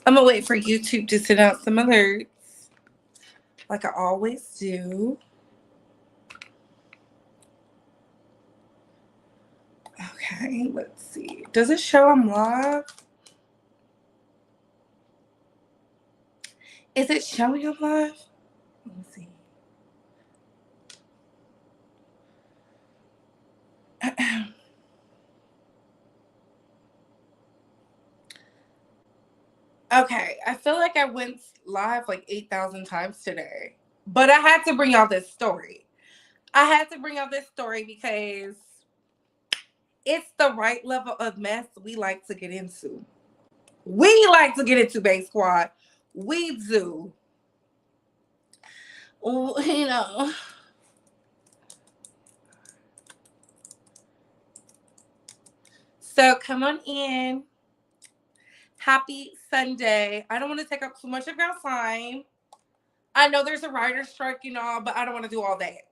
I'm gonna wait for YouTube to send out some alerts, like I always do. Okay, let's see. Does it show I'm live? Is it showing I'm live? Let me see. Okay, I feel like I went live like 8,000 times today. But I had to bring y'all this story. I had to bring y'all this story because it's the right level of mess we like to get into. We like to get into Base Squad. We do. You know. So come on in. Happy Sunday. I don't want to take up too much of your time. I know there's a writer's strike and all, but I don't want to do all that.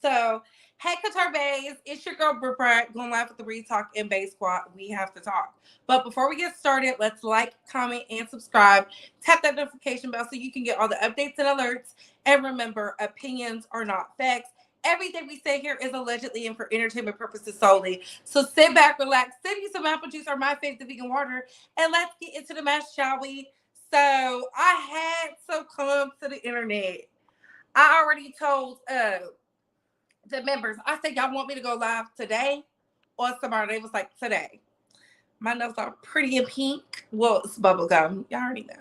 So, hey, Qatar Bays, it's your girl, Britt, going live with the Read Talk and Bay Squad. We have to talk. But before we get started, let's like, comment, and subscribe. Tap that notification bell so you can get all the updates and alerts. And remember, opinions are not facts. Everything we say here is allegedly and for entertainment purposes solely. So sit back, relax, sip you some apple juice or my favorite vegan water, and let's get into the mess, shall we? So I had to come to the internet. I already told the members, I said, y'all want me to go live today or tomorrow? They was like, today. My nails are pretty in pink. Well, it's bubble gum. Y'all already know.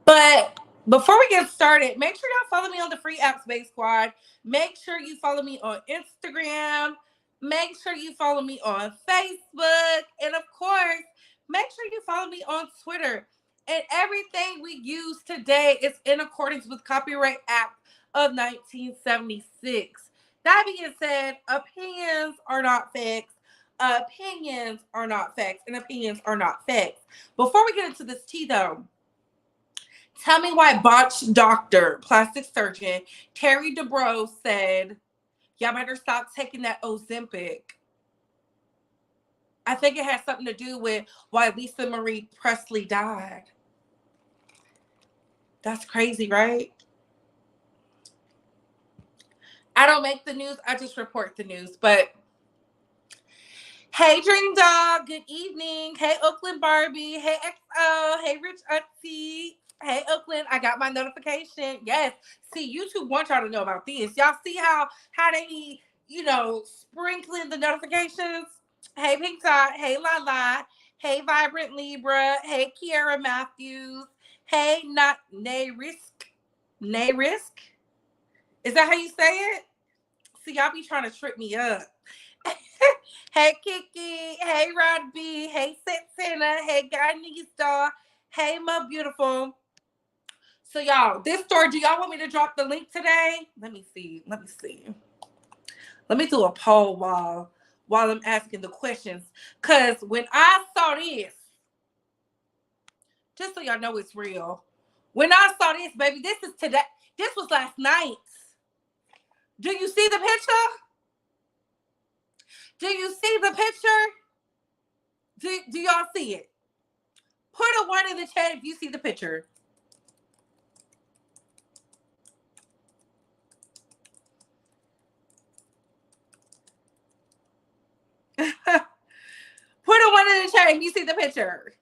But before we get started, make sure y'all follow me on the free app Space Squad. Make sure you follow me on Instagram. Make sure you follow me on Facebook. And of course, make sure you follow me on Twitter. And everything we use today is in accordance with Copyright Act of 1976. That being said, opinions are not facts. Opinions are not facts, and opinions are not facts. Before we get into this tea, though, tell me why botched doctor, plastic surgeon, Terry DeBro said, y'all better stop taking that Ozempic. I think it has something to do with why Lisa Marie Presley died. That's crazy, right? I don't make the news, I just report the news. But hey, Dream Dog, good evening. Hey, Oakland Barbie. Hey, XO. Hey, Rich Utsy. Hey, Oakland, I got my notification. Yes. See, YouTube wants y'all to know about this. Y'all see how they be, sprinkling the notifications? Hey, Pink Dot. Hey, Lala. Hey, Vibrant Libra. Hey, Kiara Matthews. Hey, not Nay Risk. Nay Risk? Is that how you say it? See, y'all be trying to trip me up. Hey, Kiki. Hey, Rod B. Hey, Santana. Hey, Guyanese Star. Hey, my beautiful. So, y'all, this story, do y'all want me to drop the link today? Let me see. Let me do a poll while I'm asking the questions. Because when I saw this, just so y'all know it's real, when I saw this, baby, this is today. This was last night. Do you see the picture? Do you see the picture? Do y'all see it? Put a 1 in the chat if you see the picture. Put a 1 in the chat if you see the picture.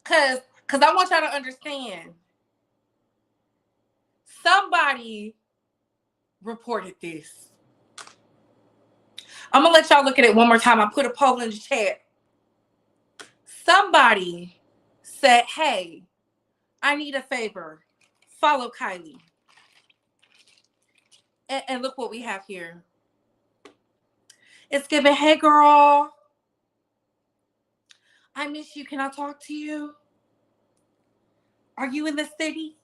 Cause I want y'all to understand. Somebody reported this. I'm gonna let y'all look at it one more time. I put a poll in the chat. Somebody said, hey, I need a favor. Follow Kylie. And look what we have here. It's giving, hey girl, I miss you. Can I talk to you? Are you in the city?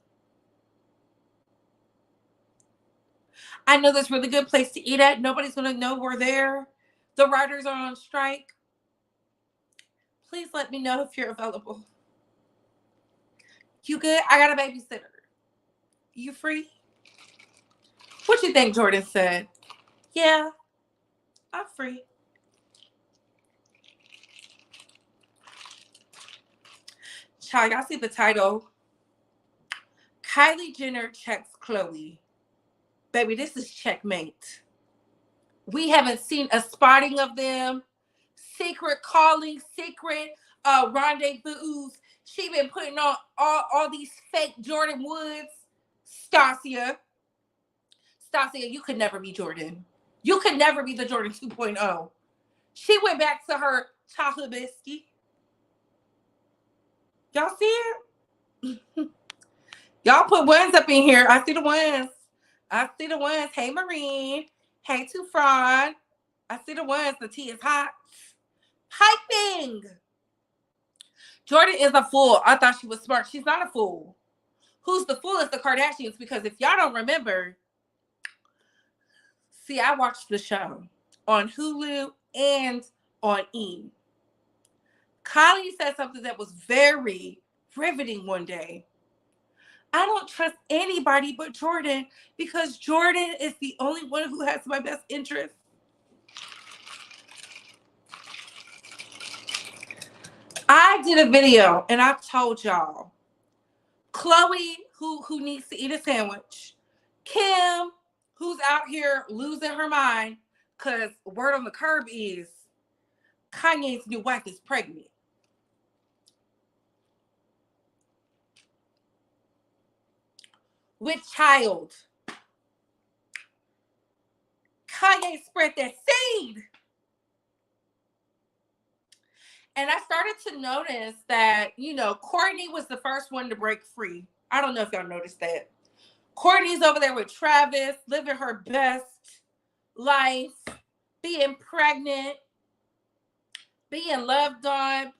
I know there's a really good place to eat at. Nobody's going to know we're there. The writers are on strike. Please let me know if you're available. You good? I got a babysitter. You free? What you think Jordyn said? Yeah, I'm free. Child, y'all see the title? Kylie Jenner checks Khloe. Baby, this is checkmate. We haven't seen a spotting of them. Secret calling, secret rendezvous. She been putting on all these fake Jordyn Woods. Stasia, you could never be Jordyn. You could never be the Jordyn 2.0. She went back to her childhood bestie. Y'all see it? Y'all put ones up in here. I see the ones. I see the ones. Hey, Marine. Hey, Tufron. I see the ones. The tea is hot. Piping. Jordyn is a fool. I thought she was smart. She's not a fool. Who's the fool is the Kardashians, because if y'all don't remember, see, I watched the show on Hulu and on E! Kylie said something that was very riveting one day. I don't trust anybody but Jordyn because Jordyn is the only one who has my best interest. I did a video and I told y'all, Khloe, who needs to eat a sandwich, Kim, who's out here losing her mind, because word on the curb is Kanye's new wife is pregnant. With child. Kanye spread that seed. And I started to notice that, Kourtney was the first one to break free. I don't know if y'all noticed that. Kourtney's over there with Travis, living her best life, being pregnant, being loved on,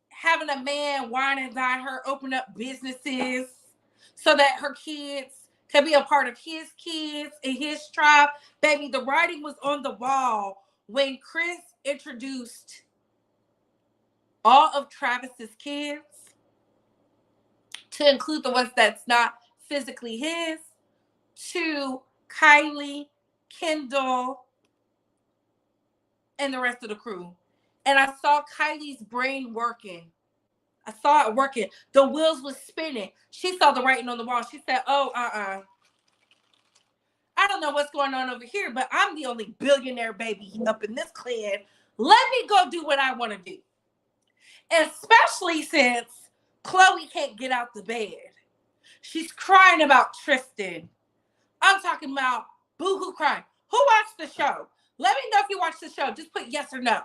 having a man wine and dine her, open up businesses so that her kids can be a part of his kids and his tribe. Baby, the writing was on the wall when Chris introduced all of Travis's kids, to include the ones that's not physically his, to Kylie, Kendall, and the rest of the crew. And I saw Kylie's brain working. I saw it working. The wheels was spinning. She saw the writing on the wall. She said, I don't know what's going on over here, but I'm the only billionaire baby up in this clan. Let me go do what I want to do. Especially since Khloe can't get out the bed. She's crying about Tristan. I'm talking about boohoo crying. Who watched the show? Let me know if you watched the show. Just put yes or no.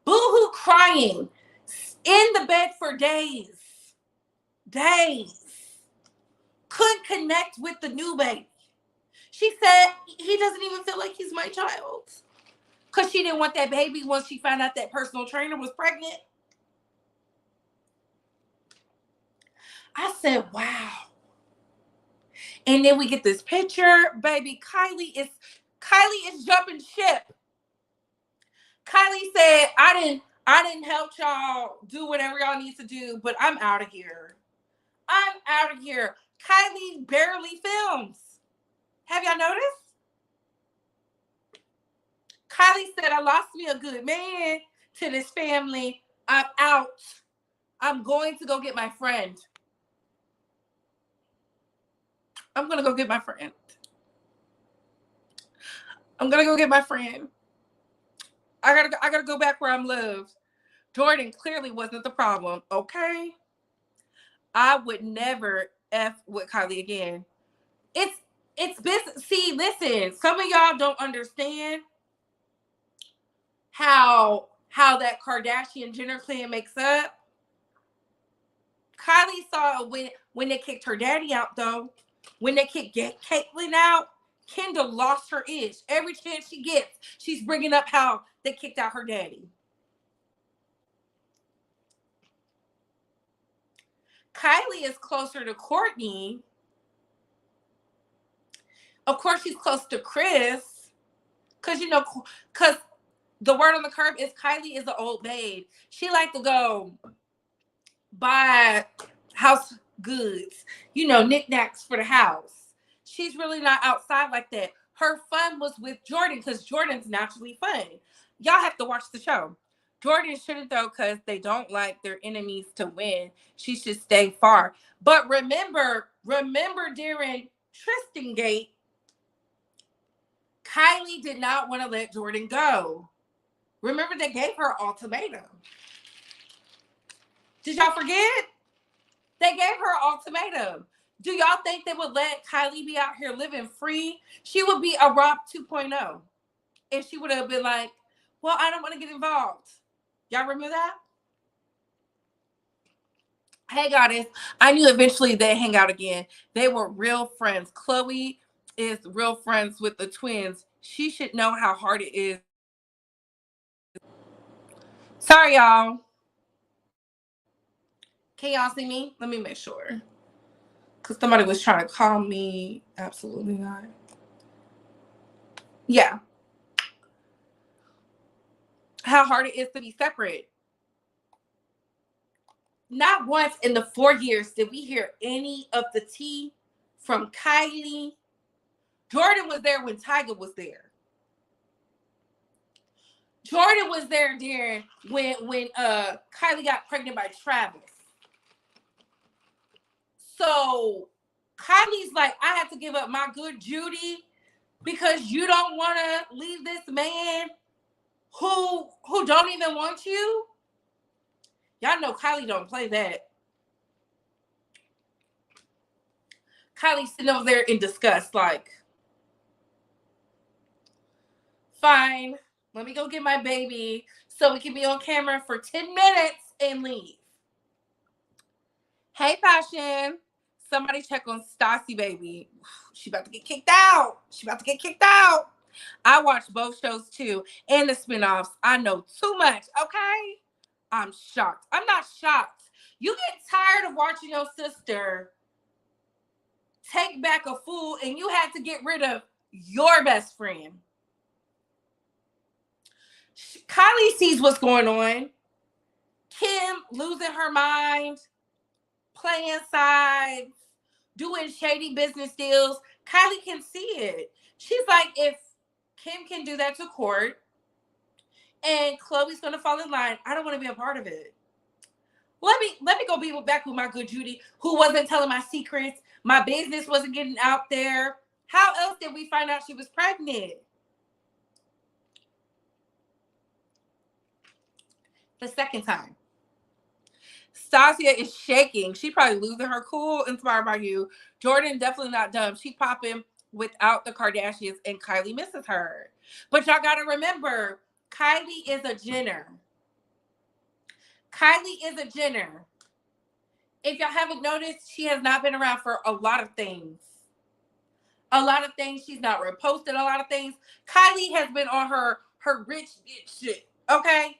Boohoo crying in the bed for days. Couldn't connect with the new baby. She said he doesn't even feel like he's my child. Because she didn't want that baby once she found out that personal trainer was pregnant. I said, wow. And then we get this picture. Baby, Kylie is jumping ship. Kylie said, I didn't help y'all do whatever y'all need to do, but I'm out of here. Kylie barely films. Have y'all noticed? Kylie said, I lost me a good man to this family. I'm out. I'm going to go get my friend. I'm going to go get my friend. I gotta go back where I'm loved. Jordyn clearly wasn't the problem, okay? I would never F with Kylie again. It's business. See, listen, some of y'all don't understand how that Kardashian Jenner clan makes up. Kylie saw when they kicked her daddy out, though. When they kicked Caitlyn out, Kendall lost her itch. Every chance she gets, she's bringing up how they kicked out her daddy. Kylie is closer to Kourtney. Of course, she's close to Chris. Because the word on the curb is Kylie is an old babe. She like to go buy house goods, knickknacks for the house. She's really not outside like that. Her fun was with Jordyn because Jordyn's naturally funny. Y'all have to watch the show. Jordyn shouldn't though because they don't like their enemies to win. She should stay far. But remember during Tristan Gate, Kylie did not want to let Jordyn go. Remember they gave her an ultimatum. Did y'all forget? They gave her an ultimatum. Do y'all think they would let Kylie be out here living free? She would be a Rob 2.0. If she would have been like, well, I don't want to get involved. Y'all remember that? Hey, goddess. I knew eventually they'd hang out again. They were real friends. Chloe is real friends with the twins. She should know how hard it is. Sorry, y'all. Can y'all see me? Let me make sure. Because somebody was trying to call me. Absolutely not. Yeah. How hard it is to be separate. Not once in the 4 years did we hear any of the tea from Kylie. Jordyn was there when Tyga was there. Jordyn was there during when Kylie got pregnant by Travis. So Kylie's like, I have to give up my good Judy because you don't want to leave this man who don't even want you. Y'all know Kylie don't play that. Kylie's sitting over there in disgust, like, fine, let me go get my baby so we can be on camera for 10 minutes and leave. Hey, Passion. Somebody check on Stassi, baby. She about to get kicked out. I watched both shows too and the spinoffs. I know too much, okay? I'm shocked. I'm not shocked. You get tired of watching your sister take back a fool and you had to get rid of your best friend. Kylie sees what's going on. Kim losing her mind, playing sides, doing shady business deals. Kylie can see it. She's like, if Kim can do that to Court and Chloe's going to fall in line, I don't want to be a part of it. Let me go be back with my good Judy, who wasn't telling my secrets. My business wasn't getting out there. How else did we find out she was pregnant? The second time. Stasia is shaking. She probably losing her cool, inspired by you. Jordyn definitely not dumb. She popping without the Kardashians, and Kylie misses her. But y'all got to remember, Kylie is a Jenner. Kylie is a Jenner. If y'all haven't noticed, she has not been around for a lot of things. She's not reposted a lot of things. Kylie has been on her rich bitch shit, okay?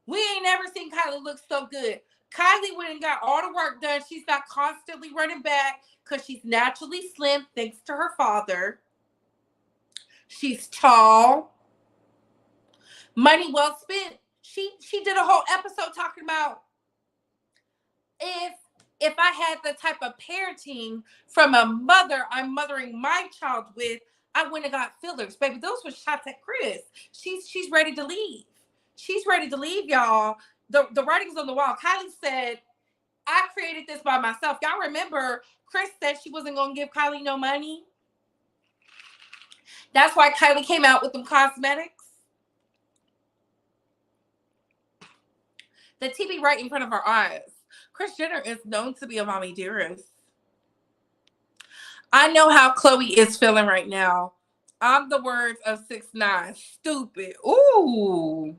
We ain't never seen Kylie look so good. Kylie went and got all the work done. She's not constantly running back because she's naturally slim thanks to her father. She's tall. Money well spent. She did a whole episode talking about if I had the type of parenting from a mother I'm mothering my child with, I wouldn't have got fillers. Baby, those were shots at Chris. She's ready to leave. She's ready to leave, y'all. The writing's on the wall. Kylie said, I created this by myself. Y'all remember Chris said she wasn't going to give Kylie no money? That's why Kylie came out with them cosmetics. The TV right in front of our eyes. Kris Jenner is known to be a mommy dearest. I know how Chloe is feeling right now. I'm the words of 6ix9ine. Stupid. Ooh.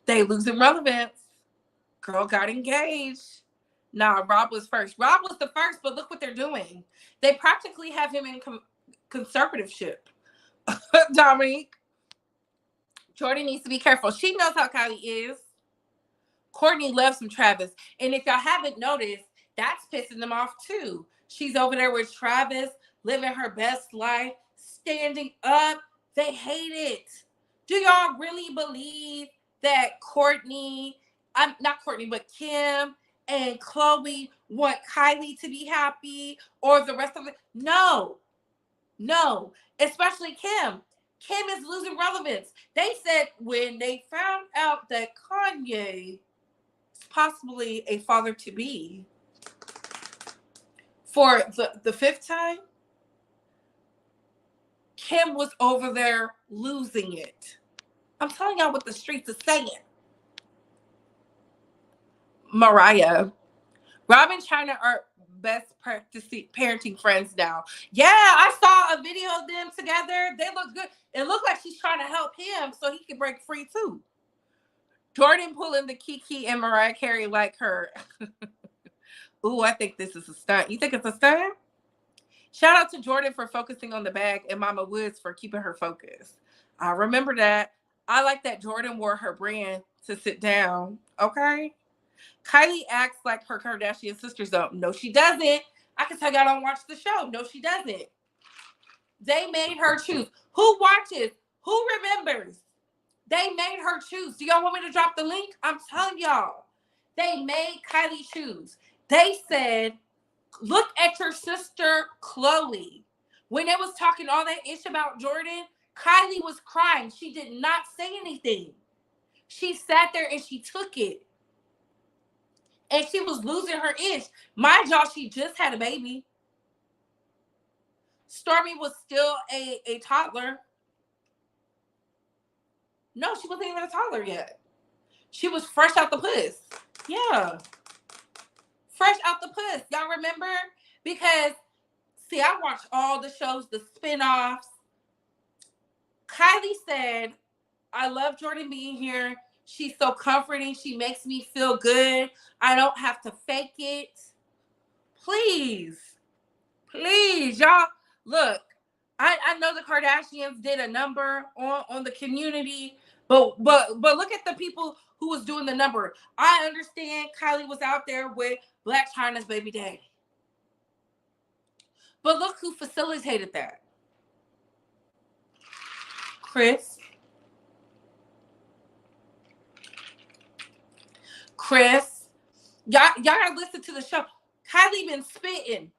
They losing relevance. Girl got engaged. Nah, Rob was first. Rob was the first, but look what they're doing. They practically have him in conservatorship. Dominique. Jordyn needs to be careful. She knows how Kylie is. Courtney loves some Travis. And if y'all haven't noticed, that's pissing them off too. She's over there with Travis, living her best life, standing up. They hate it. Do y'all really believe that Courtney, not Courtney, but Kim and Chloe want Kylie to be happy or the rest of it? No. No, especially Kim. Kim is losing relevance. They said when they found out that Kanye is possibly a father to be for the fifth time, Kim was over there losing it. I'm telling y'all what the streets are saying. Mariah, Rob and China are best parenting friends now. Yeah, I saw a video of them together. They look good. It looked like she's trying to help him so he can break free too. Jordyn pulling the Kiki and Mariah Carey like her. Ooh, I think this is a stunt. You think it's a stunt? Shout out to Jordyn for focusing on the bag and Mama Woods for keeping her focused. I remember that. I like that Jordyn wore her brand to sit down. Okay. Kylie acts like her Kardashian sisters don't. No, she doesn't. I can tell y'all don't watch the show. No, she doesn't. They made her choose. Who watches? Who remembers? They made her choose. Do y'all want me to drop the link? I'm telling y'all. They made Kylie choose. They said, look at your sister, Chloe. When they was talking all that ish about Jordyn, Kylie was crying. She did not say anything. She sat there and she took it. And she was losing her ish. Mind y'all, she just had a baby. Stormy was still a toddler. No, she wasn't even a toddler yet. She was fresh out the puss. Yeah. Fresh out the puss. Y'all remember? Because, see, I watched all the shows, the spinoffs. Kylie said, I love Jordyn being here. She's so comforting. She makes me feel good. I don't have to fake it. Please. Please, y'all. Look, I know the Kardashians did a number on the community, but look at the people who was doing the number. I understand Kylie was out there with Blac Chyna's baby daddy. But look who facilitated that. Chris. Y'all gotta listen to the show. Kylie been spitting.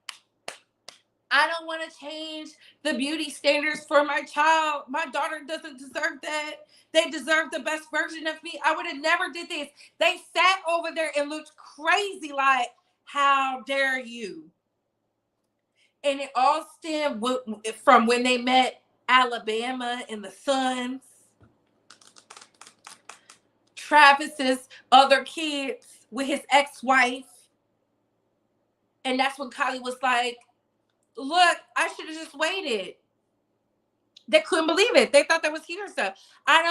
I don't want to change the beauty standards for my child. My daughter doesn't deserve that. They deserve the best version of me. I would have never did this. They sat over there and looked crazy like, how dare you? And it all stemmed from when they met Alabama and the Sons. Travis's other kids with his ex-wife. And that's when Kylie was like, look, I should have just waited. They couldn't believe it. They thought that was heater stuff. I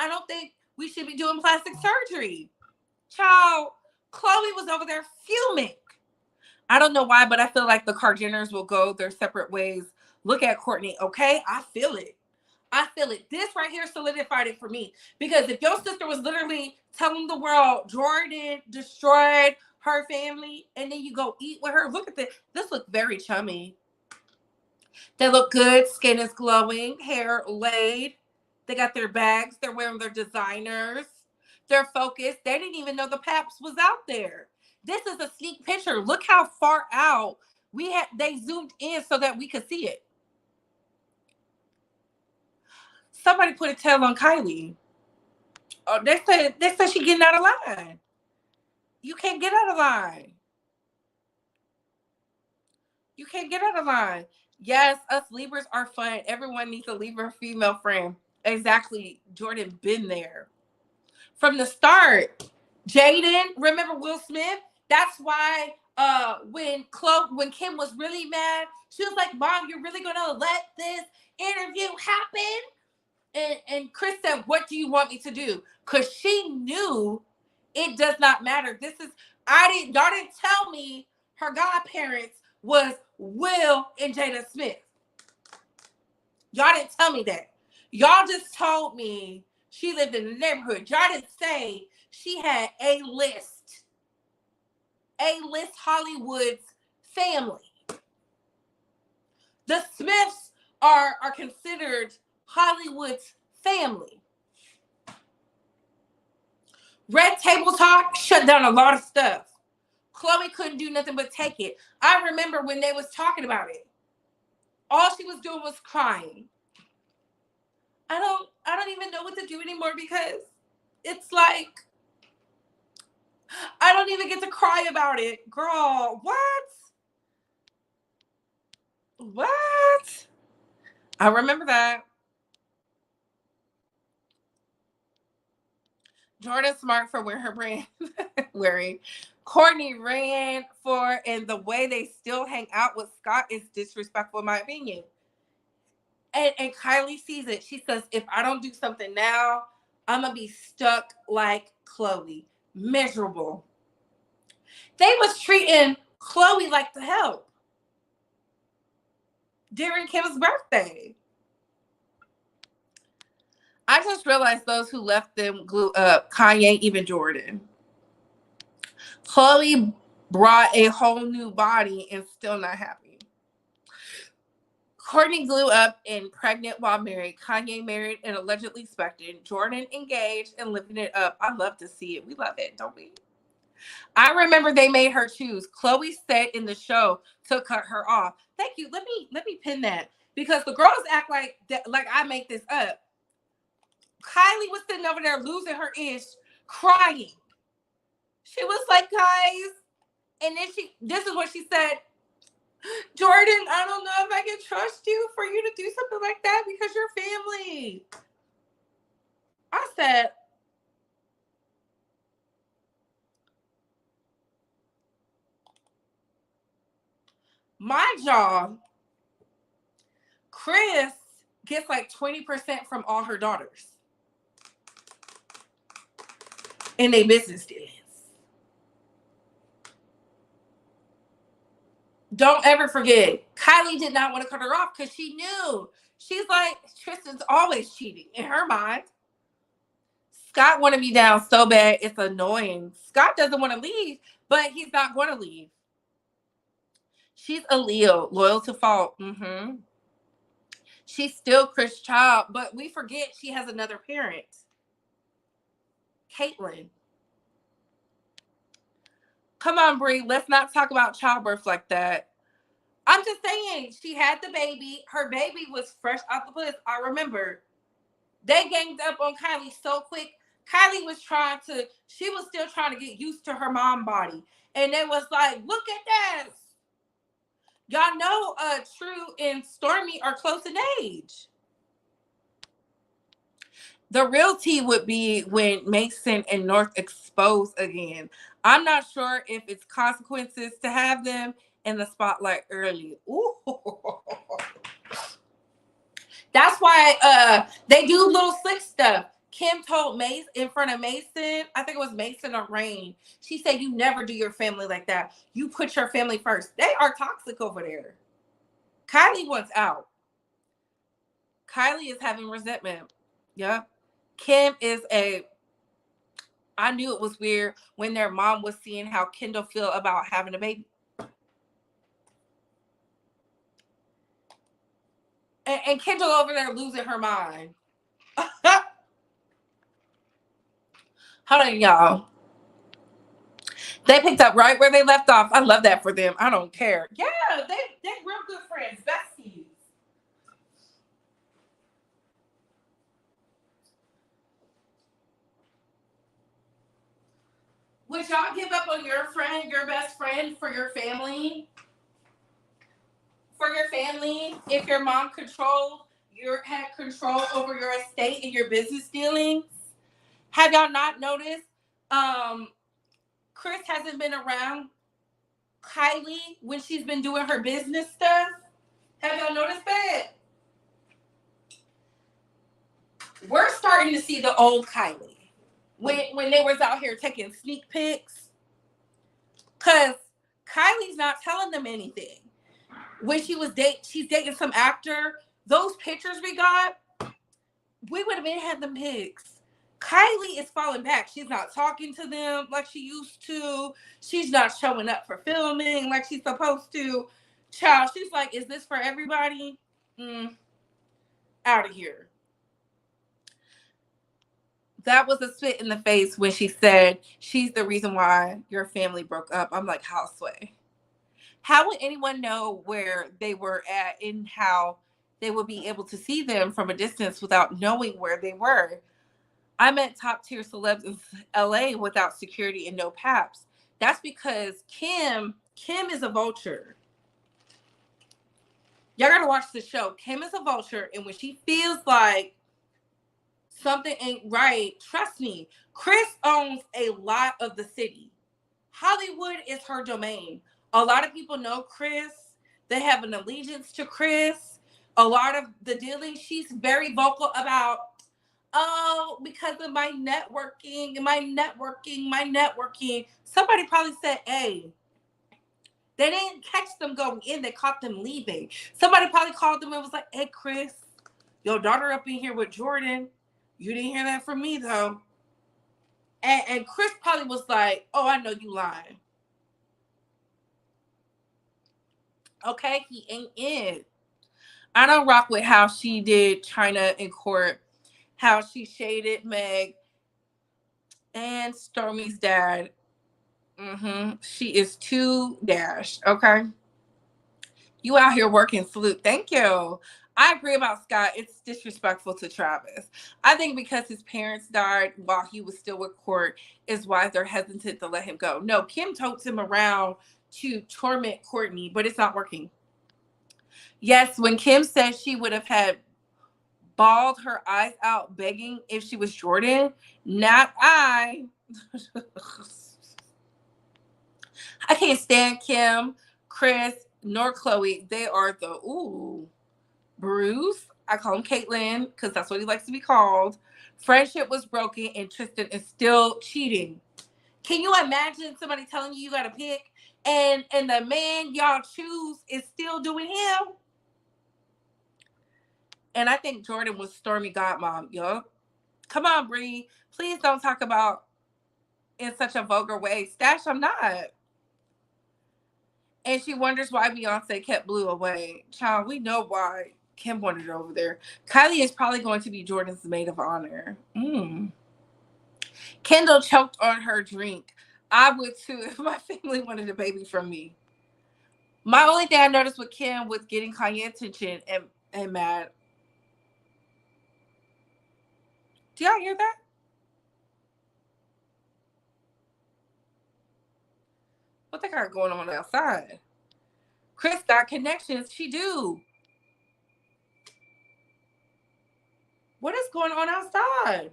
don't think we should be doing plastic surgery. Child, Chloe was over there fuming. I don't know why, but I feel like the Kardashians will go their separate ways. Look at Kourtney, okay? I feel it. I feel it. This right here solidified it for me. Because if your sister was literally telling the world Jordyn destroyed her family, and then you go eat with her, look at this. This looked very chummy. They look good. Skin is glowing. Hair laid. They got their bags. They're wearing their designers. They're focused. They didn't even know the Paps was out there. This is a sneak picture. Look how far out they zoomed in so that we could see it. Somebody put a tail on Kylie. Oh, they said she getting out of line. You can't get out of line. You can't get out of line. Yes, us Libras are fun. Everyone needs a Libra female friend. Exactly. Jordyn been there. From the start. Jaden, remember Will Smith? That's why when Kim was really mad, she was like, Mom, you're really gonna let this interview happen? And Chris said, what do you want me to do? Because she knew it does not matter. Y'all didn't tell me her godparents was Will and Jada Smith. Y'all didn't tell me that. Y'all just told me she lived in the neighborhood. Y'all didn't say she had A-list Hollywood's family. The Smiths are considered Hollywood's family. Red Table Talk shut down a lot of stuff. Chloe couldn't do nothing but take it. I remember when they was talking about it. all she was doing was crying. I don't even know what to do anymore because it's like I don't even get to cry about it. Girl, what? What? I remember that. Jordyn smart for wearing her brand wearing. Courtney ran for, and the way they still hang out with Scott is disrespectful in my opinion. And Kylie sees it. She says, if I don't do something now, I'm gonna be stuck like Chloe. Miserable. They was treating Chloe like the help during Kim's birthday. I just realized those who left them glue up. Kanye, even Jordyn. Chloe brought a whole new body and still not happy. Courtney grew up and pregnant while married. Kanye married and allegedly expected. Jordyn engaged and living it up. I love to see it. We love it, don't we? I remember they made her choose. Chloe said in the show to cut her off. Thank you. Let me pin that because the girls act like I make this up. Kylie was sitting over there losing her ish, crying. She was like, guys, and then this is what she said. Jordyn, I don't know if I can trust you for you to do something like that because you're family. I said, my job, Chris gets like 20% from all her daughters in their business dealings. Don't ever forget, Kylie did not want to cut her off because she knew. She's like, Tristan's always cheating in her mind. Scott want to be down so bad, it's annoying. Scott doesn't want to leave, but he's not going to leave. She's a Leo, loyal to fault. She's still Chris' child, but we forget she has another parent, Caitlyn. Come on, Brie. Let's not talk about childbirth like that. I'm just saying, she had the baby. Her baby was fresh out the puss. I remember. They ganged up on Kylie so quick. Kylie was she was still trying to get used to her mom body. And it was like, look at this. Y'all know True and Stormy are close in age. The real tea would be when Mason and North expose again. I'm not sure if it's consequences to have them in the spotlight early. Ooh. That's why they do little slick stuff. Kim told Mace in front of Mason, I think it was Mason or Rain. She said, you never do your family like that. You put your family first. They are toxic over there. Kylie wants out. Kylie is having resentment. Yeah. Kim is I knew it was weird when their mom was seeing how Kendall feel about having a baby. And Kendall over there losing her mind. Hold on, y'all. They picked up right where they left off. I love that for them. I don't care. Yeah, they're real good friends. Besties. Would y'all give up on your friend, your best friend, for your family? For your family, if your mom had control over your estate and your business dealings? Have y'all not noticed? Chris hasn't been around Kylie when she's been doing her business stuff. Have y'all noticed that? We're starting to see the old Kylie when they was out here taking sneak pics, because Kylie's not telling them anything. When she's dating some actor. Those pictures we got, we would have been had them pics. Kylie is falling back. She's not talking to them like she used to. She's not showing up for filming like she's supposed to. Child, she's like, is this for everybody? Out of here. That was a spit in the face when she said she's the reason why your family broke up. I'm like, houseway. How would anyone know where they were at and how they would be able to see them from a distance without knowing where they were? I met top tier celebs in LA without security and no paps. That's because Kim is a vulture. Y'all gotta watch the show. Kim is a vulture, and when she feels like something ain't right, trust me, Chris owns a lot of the city. Hollywood is her domain. A lot of people know Chris. They have an allegiance to Chris. A lot of the dealings, she's very vocal about, oh, because of my networking, my networking. Somebody probably said, hey, they didn't catch them going in, they caught them leaving. Somebody probably called them and was like, hey, Chris, your daughter up in here with Jordyn. You didn't hear that from me, though. And Chris probably was like, oh, I know you lying. Okay, he ain't in. I don't rock with how she did China in court, how she shaded Meg and Stormy's dad. She is too dashed. Okay, you out here working. Salute. Thank you. I agree about Scott. It's disrespectful to Travis. I think because his parents died while he was still with Court is why they're hesitant to let him go. No, Kim totes him around to torment Courtney, but it's not working. Yes, when Kim said she would have had bawled her eyes out begging if she was Jordyn, not I. I can't stand Kim, Chris, nor Chloe. They are the Bruce. I call him Caitlyn because that's what he likes to be called. Friendship was broken and Tristan is still cheating. Can you imagine somebody telling you got to pick and the man y'all choose is still doing him? And I think Jordyn was Stormy Godmom, yo. Come on, Bree. Please don't talk about in such a vulgar way. Stash, I'm not. And she wonders why Beyonce kept Blue away. Child, we know why Kim wanted her over there. Kylie is probably going to be Jordyn's maid of honor. Kendall choked on her drink. I would too if my family wanted a baby from me. My only thing I noticed with Kim was getting Kanye attention and mad. Do y'all hear that? What they got going on outside? Chris got connections. She do. What is going on outside?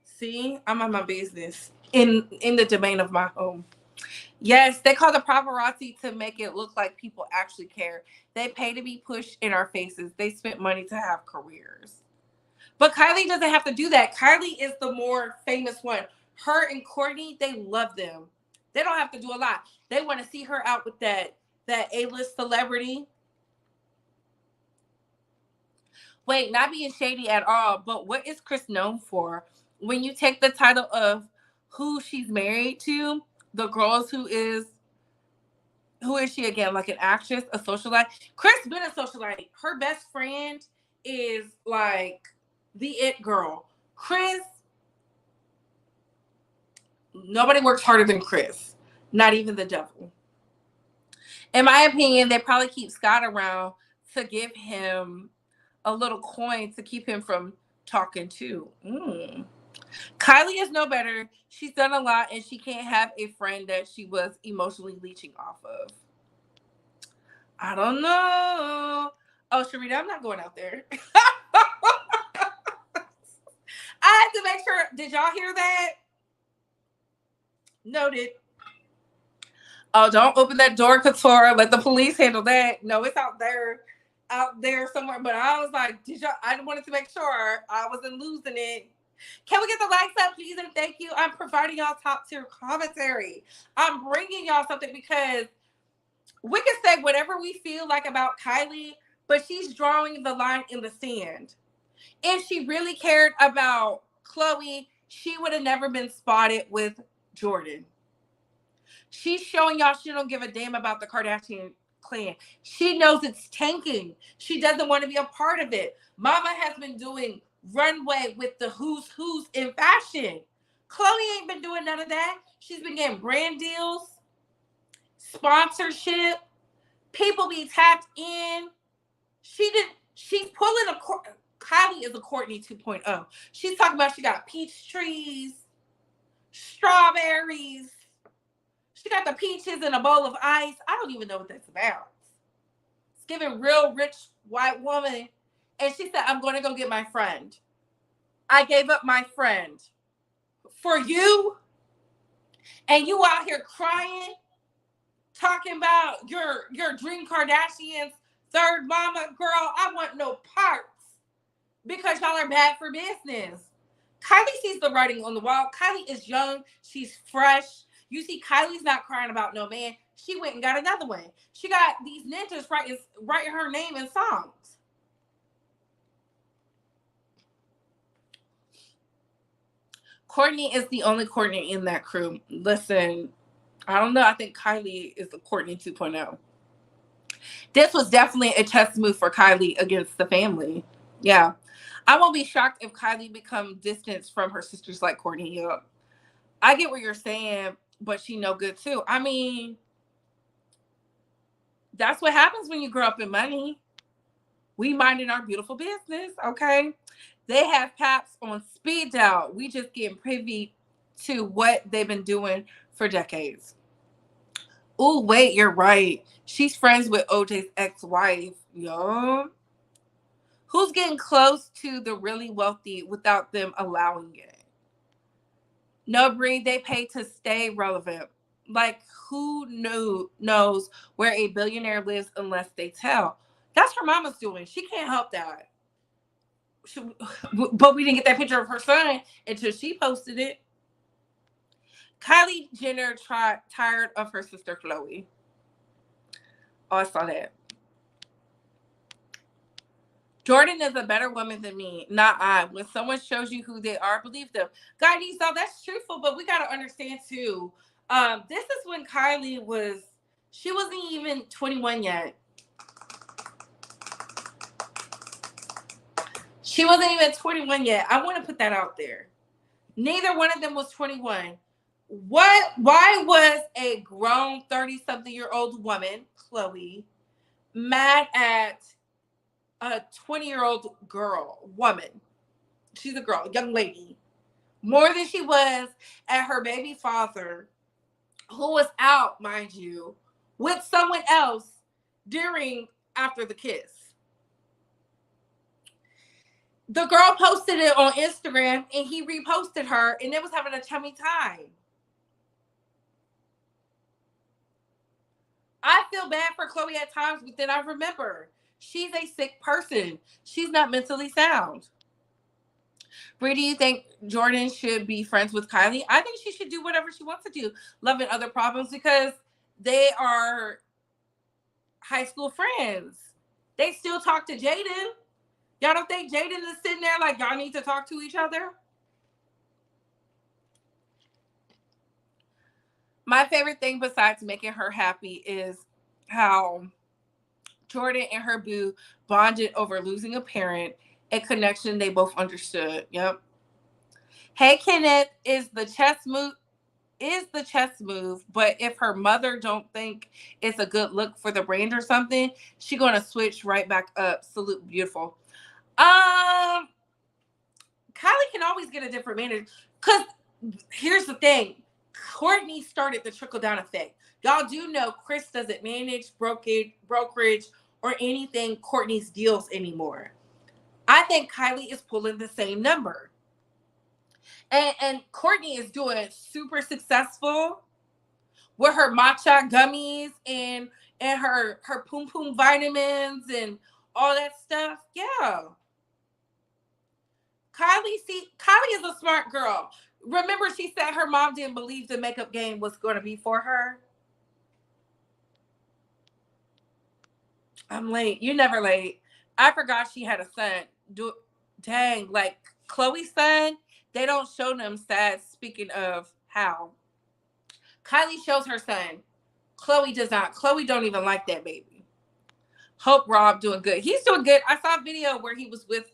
See, I'm on my business in the domain of my home. Yes, they call the paparazzi to make it look like people actually care. They pay to be pushed in our faces. They spent money to have careers. But Kylie doesn't have to do that. Kylie is the more famous one. Her and Courtney, they love them. They don't have to do a lot. They want to see her out with that A-list celebrity. Wait, not being shady at all, but what is Chris known for? When you take the title of who she's married to, the girls who is she again? Like an actress, a socialite? Chris been a socialite. Her best friend is like the it girl. Chris, nobody works harder than Chris. Not even the devil. In my opinion, they probably keep Scott around to give him a little coin to keep him from talking too. Kylie is no better. She's done a lot and she can't have a friend that she was emotionally leeching off of. I don't know. Oh, Sharita, I'm not going out there. I had to make sure. Did y'all hear that? Noted. Oh, don't open that door, Couture. Let the police handle that. No, it's out there somewhere. But I was like, did y'all? I wanted to make sure I wasn't losing it. Can we get the likes up, please? And thank you. I'm providing y'all top tier commentary. I'm bringing y'all something because we can say whatever we feel like about Kylie, but she's drawing the line in the sand. If she really cared about Chloe, she would have never been spotted with Jordyn. She's showing y'all she don't give a damn about the Kardashian clan. She knows it's tanking. She doesn't want to be a part of it. Mama has been doing runway with the who's in fashion. Chloe ain't been doing none of that. She's been getting brand deals. sponsorship. People be tapped in. She's pulling Kylie is a Courtney 2.0. She's talking about she got peach trees, strawberries. She got the peaches in a bowl of ice. I don't even know what that's about. It's giving real rich white woman. And she said, I'm going to go get my friend. I gave up my friend for you. And you out here crying, talking about your Dream Kardashian's third mama. Girl, I want no parts because y'all are bad for business. Kylie sees the writing on the wall. Kylie is young. She's fresh. You see, Kylie's not crying about no man. She went and got another one. She got these ninjas writing her name in songs. Courtney is the only Courtney in that crew. Listen, I don't know. I think Kylie is the Courtney 2.0. This was definitely a chess move for Kylie against the family. Yeah. I won't be shocked if Kylie becomes distanced from her sisters like Courtney. Yeah. I get what you're saying, but she no good too. I mean, that's what happens when you grow up in money. We minding our beautiful business, okay? They have Paps on speed dial. We just getting privy to what they've been doing for decades. Oh, wait, you're right. She's friends with OJ's ex-wife. Yo. Who's getting close to the really wealthy without them allowing it? No, Bree, they pay to stay relevant. Like, who knows where a billionaire lives unless they tell? That's her mama's doing. She can't help that. But we didn't get that picture of her son until she posted it. Kylie Jenner tired of her sister Khloe. Oh, I saw that. Jordyn is a better woman than me, not I. When someone shows you who they are, believe them. God, so that's truthful, but we got to understand too. This is when Kylie she wasn't even 21 yet. She wasn't even 21 yet. I want to put that out there. Neither one of them was 21. Why was a grown 30-something-year-old woman, Khloe, mad at a 20-year-old woman? She's a girl, young lady. More than she was at her baby father, who was out, mind you, with someone else after the kiss. The girl posted it on Instagram and he reposted her and it was having a chummy time. I feel bad for Khloe at times, but then I remember she's a sick person. She's not mentally sound. Brie, do you think Jordyn should be friends with Kylie? I think she should do whatever she wants to do, loving other problems, because they are high school friends. They still talk to Jaden. Y'all don't think Jaden is sitting there like y'all need to talk to each other? My favorite thing besides making her happy is how Jordyn and her boo bonded over losing a parent, a connection they both understood. Yep. Hey, Kenneth, is the chess move, but if her mother don't think it's a good look for the brand or something, she gonna switch right back up. Salute, beautiful. Kylie can always get a different manager. Because here's the thing. Courtney started the trickle-down effect. Y'all do know Chris doesn't manage brokerage or anything Courtney's deals anymore. I think Kylie is pulling the same number. And Courtney is doing super successful with her matcha gummies and her poom poom vitamins and all that stuff. Yeah. Kylie is a smart girl. Remember, she said her mom didn't believe the makeup game was going to be for her. I'm late. You never late. I forgot she had a son. Dang, like Khloe's son, they don't show them sad. Speaking of how Kylie shows her son. Khloe does not. Khloe don't even like that baby. Hope Rob doing good. He's doing good. I saw a video where he was with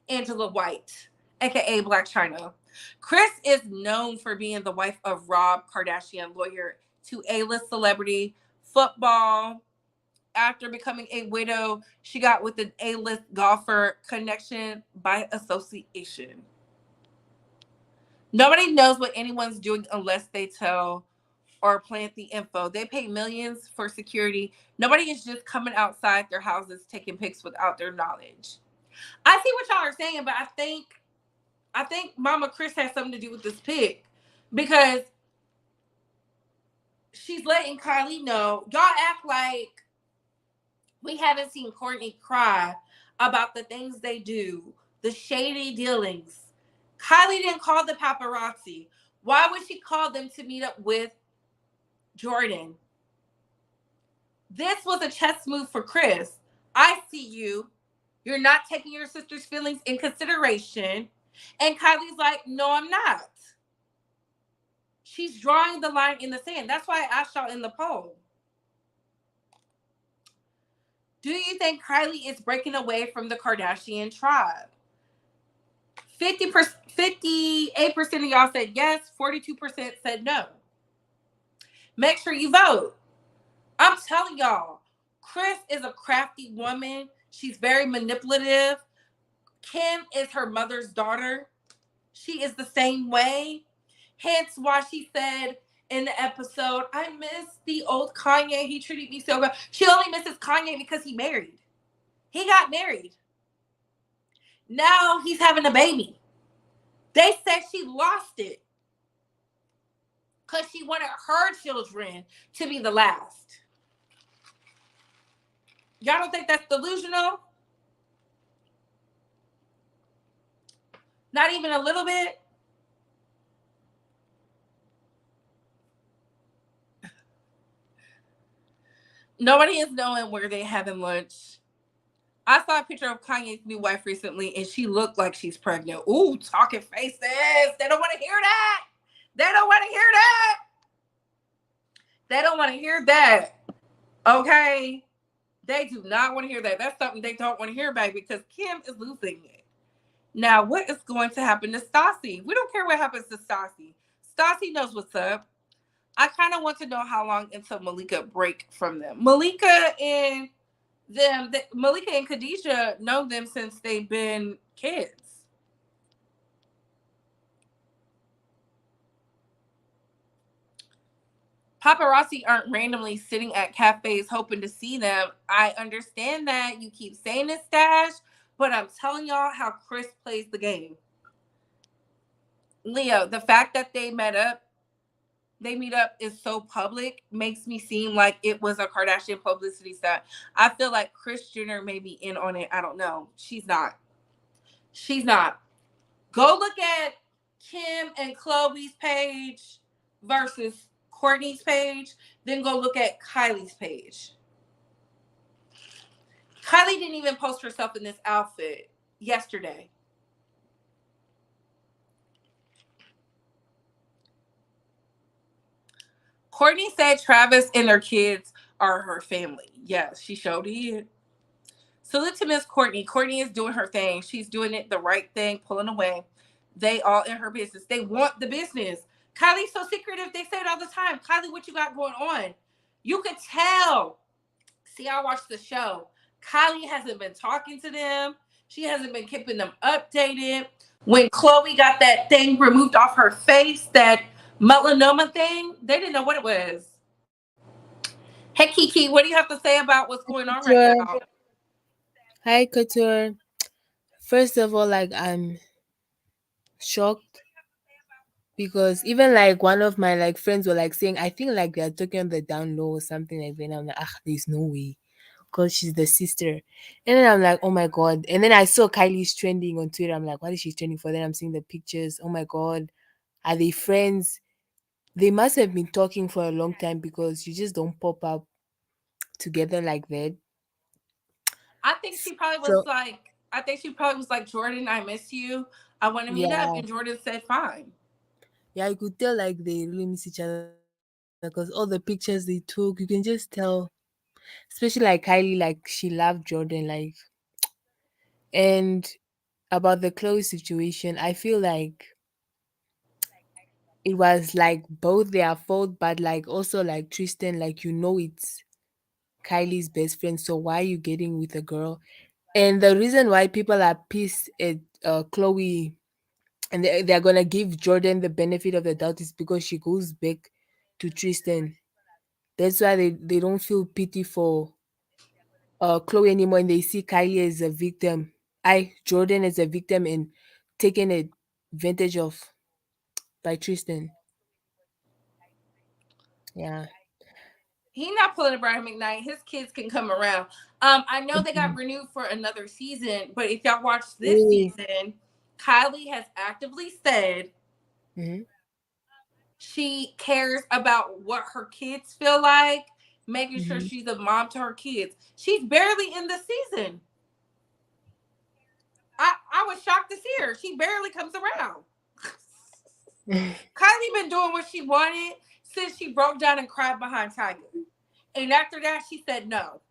Angela White, aka Black China. Chris is known for being the wife of Rob Kardashian lawyer to A-list celebrity. Football. After becoming a widow, she got with an A-list golfer. Connection by association. Nobody knows what anyone's doing unless they tell or plant the info. They pay millions for security. Nobody is just coming outside their houses taking pics without their knowledge. I see what y'all are saying, but I think Mama Chris has something to do with this pic because she's letting Kylie know. Y'all act like we haven't seen Courtney cry about the things they do, the shady dealings. Kylie didn't call the paparazzi. Why would she call them to meet up with Jordyn? This was a chess move for Chris. I see you. You're not taking your sister's feelings in consideration. And Kylie's like, no, I'm not. She's drawing the line in the sand. That's why I asked y'all in the poll. Do you think Kylie is breaking away from the Kardashian tribe? 58% of y'all said yes, 42% said no. Make sure you vote. I'm telling y'all, Chris is a crafty woman. She's very manipulative. Kim is her mother's daughter. She is the same way. Hence why she said in the episode, I miss the old Kanye. He treated me so good. She only misses Kanye because he married. He got married. Now he's having a baby. They said she lost it because she wanted her children to be the last. Y'all don't think that's delusional? Not even a little bit? Nobody is knowing where they having lunch. I saw a picture of Kanye's new wife recently, and she looked like she's pregnant. Ooh, talking faces. They don't want to hear that. They don't want to hear that. They don't want to hear that. Okay? They do not want to hear that. That's something they don't want to hear about because Kim is losing it. Now, what is going to happen to Stassi? We don't care what happens to Stassi. Stassi knows what's up. I kind of want to know how long until Malika break from them. Malika and Khadijah know them since they've been kids. Paparazzi aren't randomly sitting at cafes hoping to see them. I understand that you keep saying this, Stash, but I'm telling y'all how Chris plays the game. Leo, the fact that they meet up is so public makes me seem like it was a Kardashian publicity stunt. I feel like Kris Jenner may be in on it. I don't know. She's not. She's not. Go look at Kim and Khloe's page versus Kourtney's page. Then go look at Kylie's page. Kylie didn't even post herself in this outfit yesterday. Kourtney said Travis and their kids are her family. Yes, she showed it. Salute to Miss Kourtney. Kourtney is doing her thing. She's doing it the right thing, pulling away. They all in her business. They want the business. Kylie's so secretive. They say it all the time. Kylie, what you got going on? You could tell. See, I watched the show. Kylie hasn't been talking to them. She hasn't been keeping them updated. When Khloe got that thing removed off her face, that melanoma thing, they didn't know what it was. Hey, Kiki, what do you have to say about what's going on right Couture. now? Hi, Couture. First of all, like, I'm shocked because even like one of my like friends were like saying, I think like they're talking on the down low or something like that. And I'm like, ah, there's no way because she's the sister. And then I'm like, oh my god. And then I saw Kylie's trending on Twitter. I'm like, what is she trending for? Then I'm seeing the pictures. Oh my god, are they friends? They must have been talking for a long time because you just don't pop up together like that. I think she probably was So like, Jordyn, I miss you. I want to meet up. yeah, And Jordyn said, fine. yeah, you could tell like they really miss each other because all the pictures they took, you can just tell. Especially like Kylie, like she loved Jordan, like, and about the Chloe situation, I feel like it was like both their fault, but like also like Tristan, like it's Kylie's best friend, so why are you getting with a girl? And the reason why people are pissed at Chloe and they're gonna give Jordyn the benefit of the doubt is because she goes back to Tristan. That's why they don't feel pity for Chloe anymore, and they see Kylie as a victim. I Jordyn as a victim and taken advantage of by Tristan. Yeah. He not pulling a Brian McKnight. His kids can come around. I know they got Mhm. renewed for another season, but if y'all watch this Oh. season, Kylie has actively said Hmm. she cares about what her kids feel like, making sure Hmm. she's a mom to her kids. She's barely in the season. I was shocked to see her. She barely comes around. Kylie been doing what she wanted since she broke down and cried behind Tiger. And after that, she said no.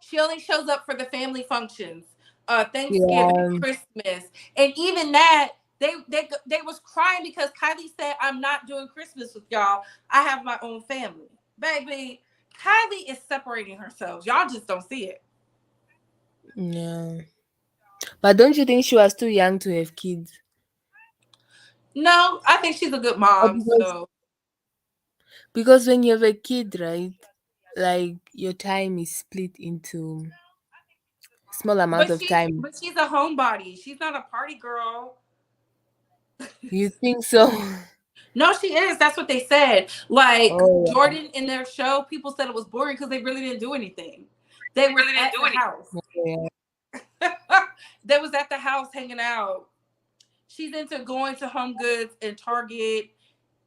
She only shows up for the family functions, Thanksgiving, Yeah. Christmas, and even that they was crying because Kylie said, "I'm not doing Christmas with y'all. I have my own family." Baby, Kylie is separating herself. Y'all just don't see it. Yeah. But don't you think she was too young to have kids? No, I think she's a good Or mom. because So, when you have a kid, right? Like your time is split into small amount of time. but she's a homebody. She's not a party girl. You think so? No, she is. That's what they said. Like Oh Jordyn in their show, people said it was boring because they really didn't do anything. They was at the house. yeah. They was at the house hanging out. She's into going to Home Goods and Target.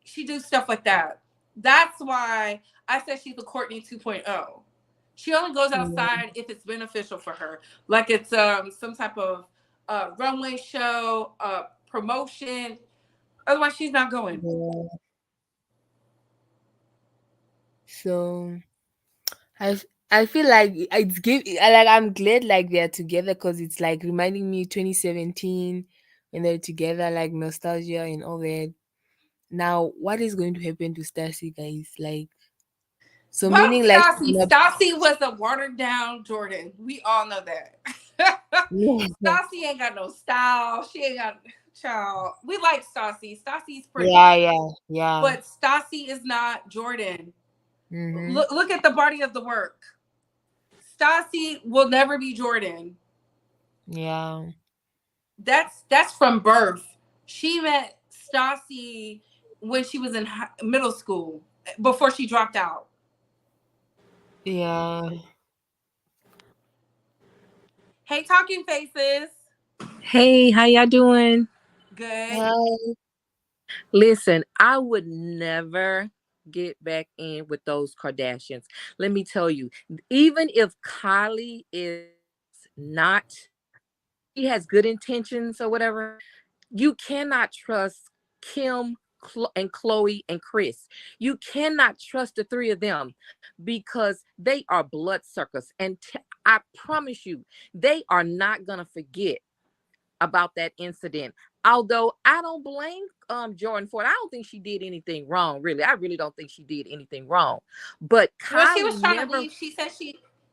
She do stuff like that. That's why I said she's a Courtney 2.0. She only goes Yeah. outside if it's beneficial for her, like it's some type of runway show, promotion. Otherwise, she's not going. Yeah. So I feel like it's like I'm glad like they're together because it's like reminding me 2017 when they're together, like nostalgia and all that. Now, what is going to happen to Stacy, guys? Like, so Bump meaning like she's Stassi. gonna. Stassi was a watered down Jordyn. We all know that. Stassi ain't got no style. She ain't got child. We like Stassi. Stassi's pretty. Yeah, yeah, yeah. But Stassi is not Jordyn. Mm-hmm. Look at the body of the work. Stassi will never be Jordyn. Yeah, That's from birth. She met Stassi when she was in middle school before she dropped out. yeah. Hey, talking faces. Hey, how y'all doing? Good. Hi. Listen, I would never get back in with those Kardashians. Let me tell you, even if Kylie is not, she has good intentions or whatever, you cannot trust Kim and Chloe and Chris. You cannot trust the three of them because they are bloodsuckers. And I promise you, they are not going to forget about that incident. Although I don't blame Jordyn for it. I don't think she did anything wrong, really. I really don't think she did anything wrong. But When she Kylie was trying to never, leave, she said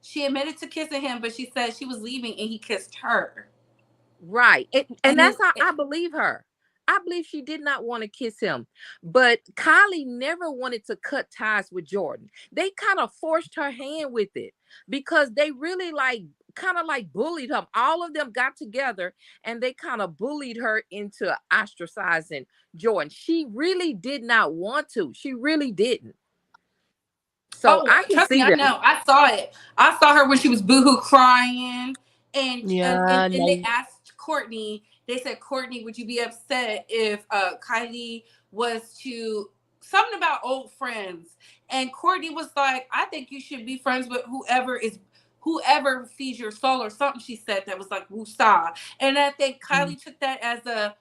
she admitted to kissing him, but she said she was leaving and he kissed her. right. And And then that's how I believe her. I believe she did not want to kiss him. But Kylie never wanted to cut ties with Jordyn. They kind of forced her hand with it because they really like kind of like bullied her. All of them got together and they kind of bullied her into ostracizing Jordyn. She really did not want to. She really didn't. So oh, I can trust me, see I them. know. I saw it. I saw her when she was boohoo crying, Yeah, and they like asked Courtney. They said, "Courtney, would you be upset if Kylie was to something about old friends?" And Courtney was like, "I think you should be friends with whoever feeds your soul or something." She said that was like woosah, and I think mm, Kylie took that as a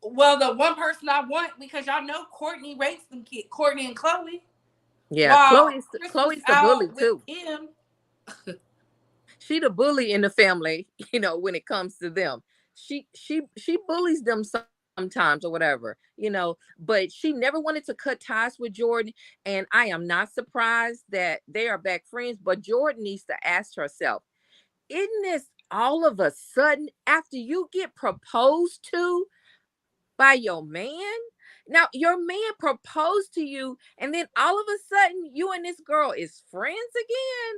well, the one person I want because y'all know Courtney raised them kids, Courtney and Chloe. Yeah, While Chris was Chloe's the bully out with too. him. She the bully in the family, when it comes to them. She bullies them so sometimes or whatever, but she never wanted to cut ties with Jordyn. And I am not surprised that they are back friends, but Jordyn needs to ask herself, isn't this all of a sudden after you get proposed to by your man? Now your man proposed to you, and then all of a sudden you and this girl is friends again.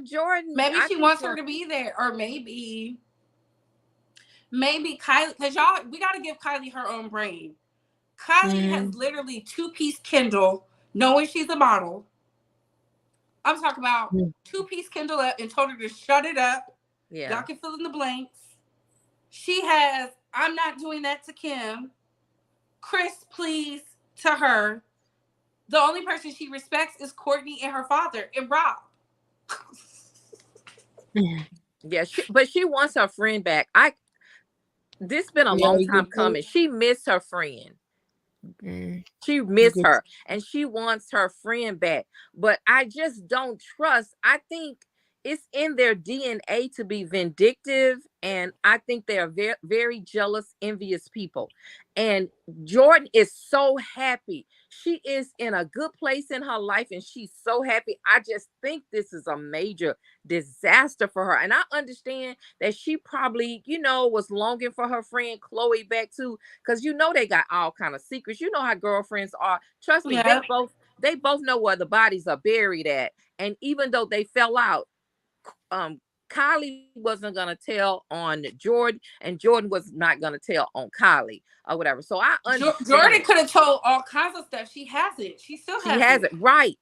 Jordyn, Maybe I she think wants you're. her to be there, or maybe Kylie, because y'all, we got to give Kylie her own brain. Kylie has Mm. literally two-piece Kindle, knowing she's a model. I'm talking about Mm. two-piece Kindle up and told her to shut it up. Y'all Yeah. can fill in the blanks. She has, I'm not doing that to Kim. Chris, please, to her. The only person she respects is Courtney and her father and Rob. Yeah, but she wants her friend back. This been a Yeah, long you time could say. coming. She missed her friend. Mm. She You missed could. her and she wants her friend back. But I just don't trust. I think it's in their DNA to be vindictive. And I think they are very, very jealous, envious people. And Jordyn is so happy. She is in a good place in her life and she's so happy. I just think this is a major disaster for her. And I understand that she probably, was longing for her friend Chloe back too, because they got all kind of secrets. You know how girlfriends are. Trust me, Yeah. they both know where the bodies are buried at. And even though they fell out, um Kylie wasn't gonna tell on Jordyn, and Jordyn was not gonna tell on Kylie or whatever. So I understand. Jordyn could have told all kinds of stuff. She hasn't. She still She has hasn't. it right.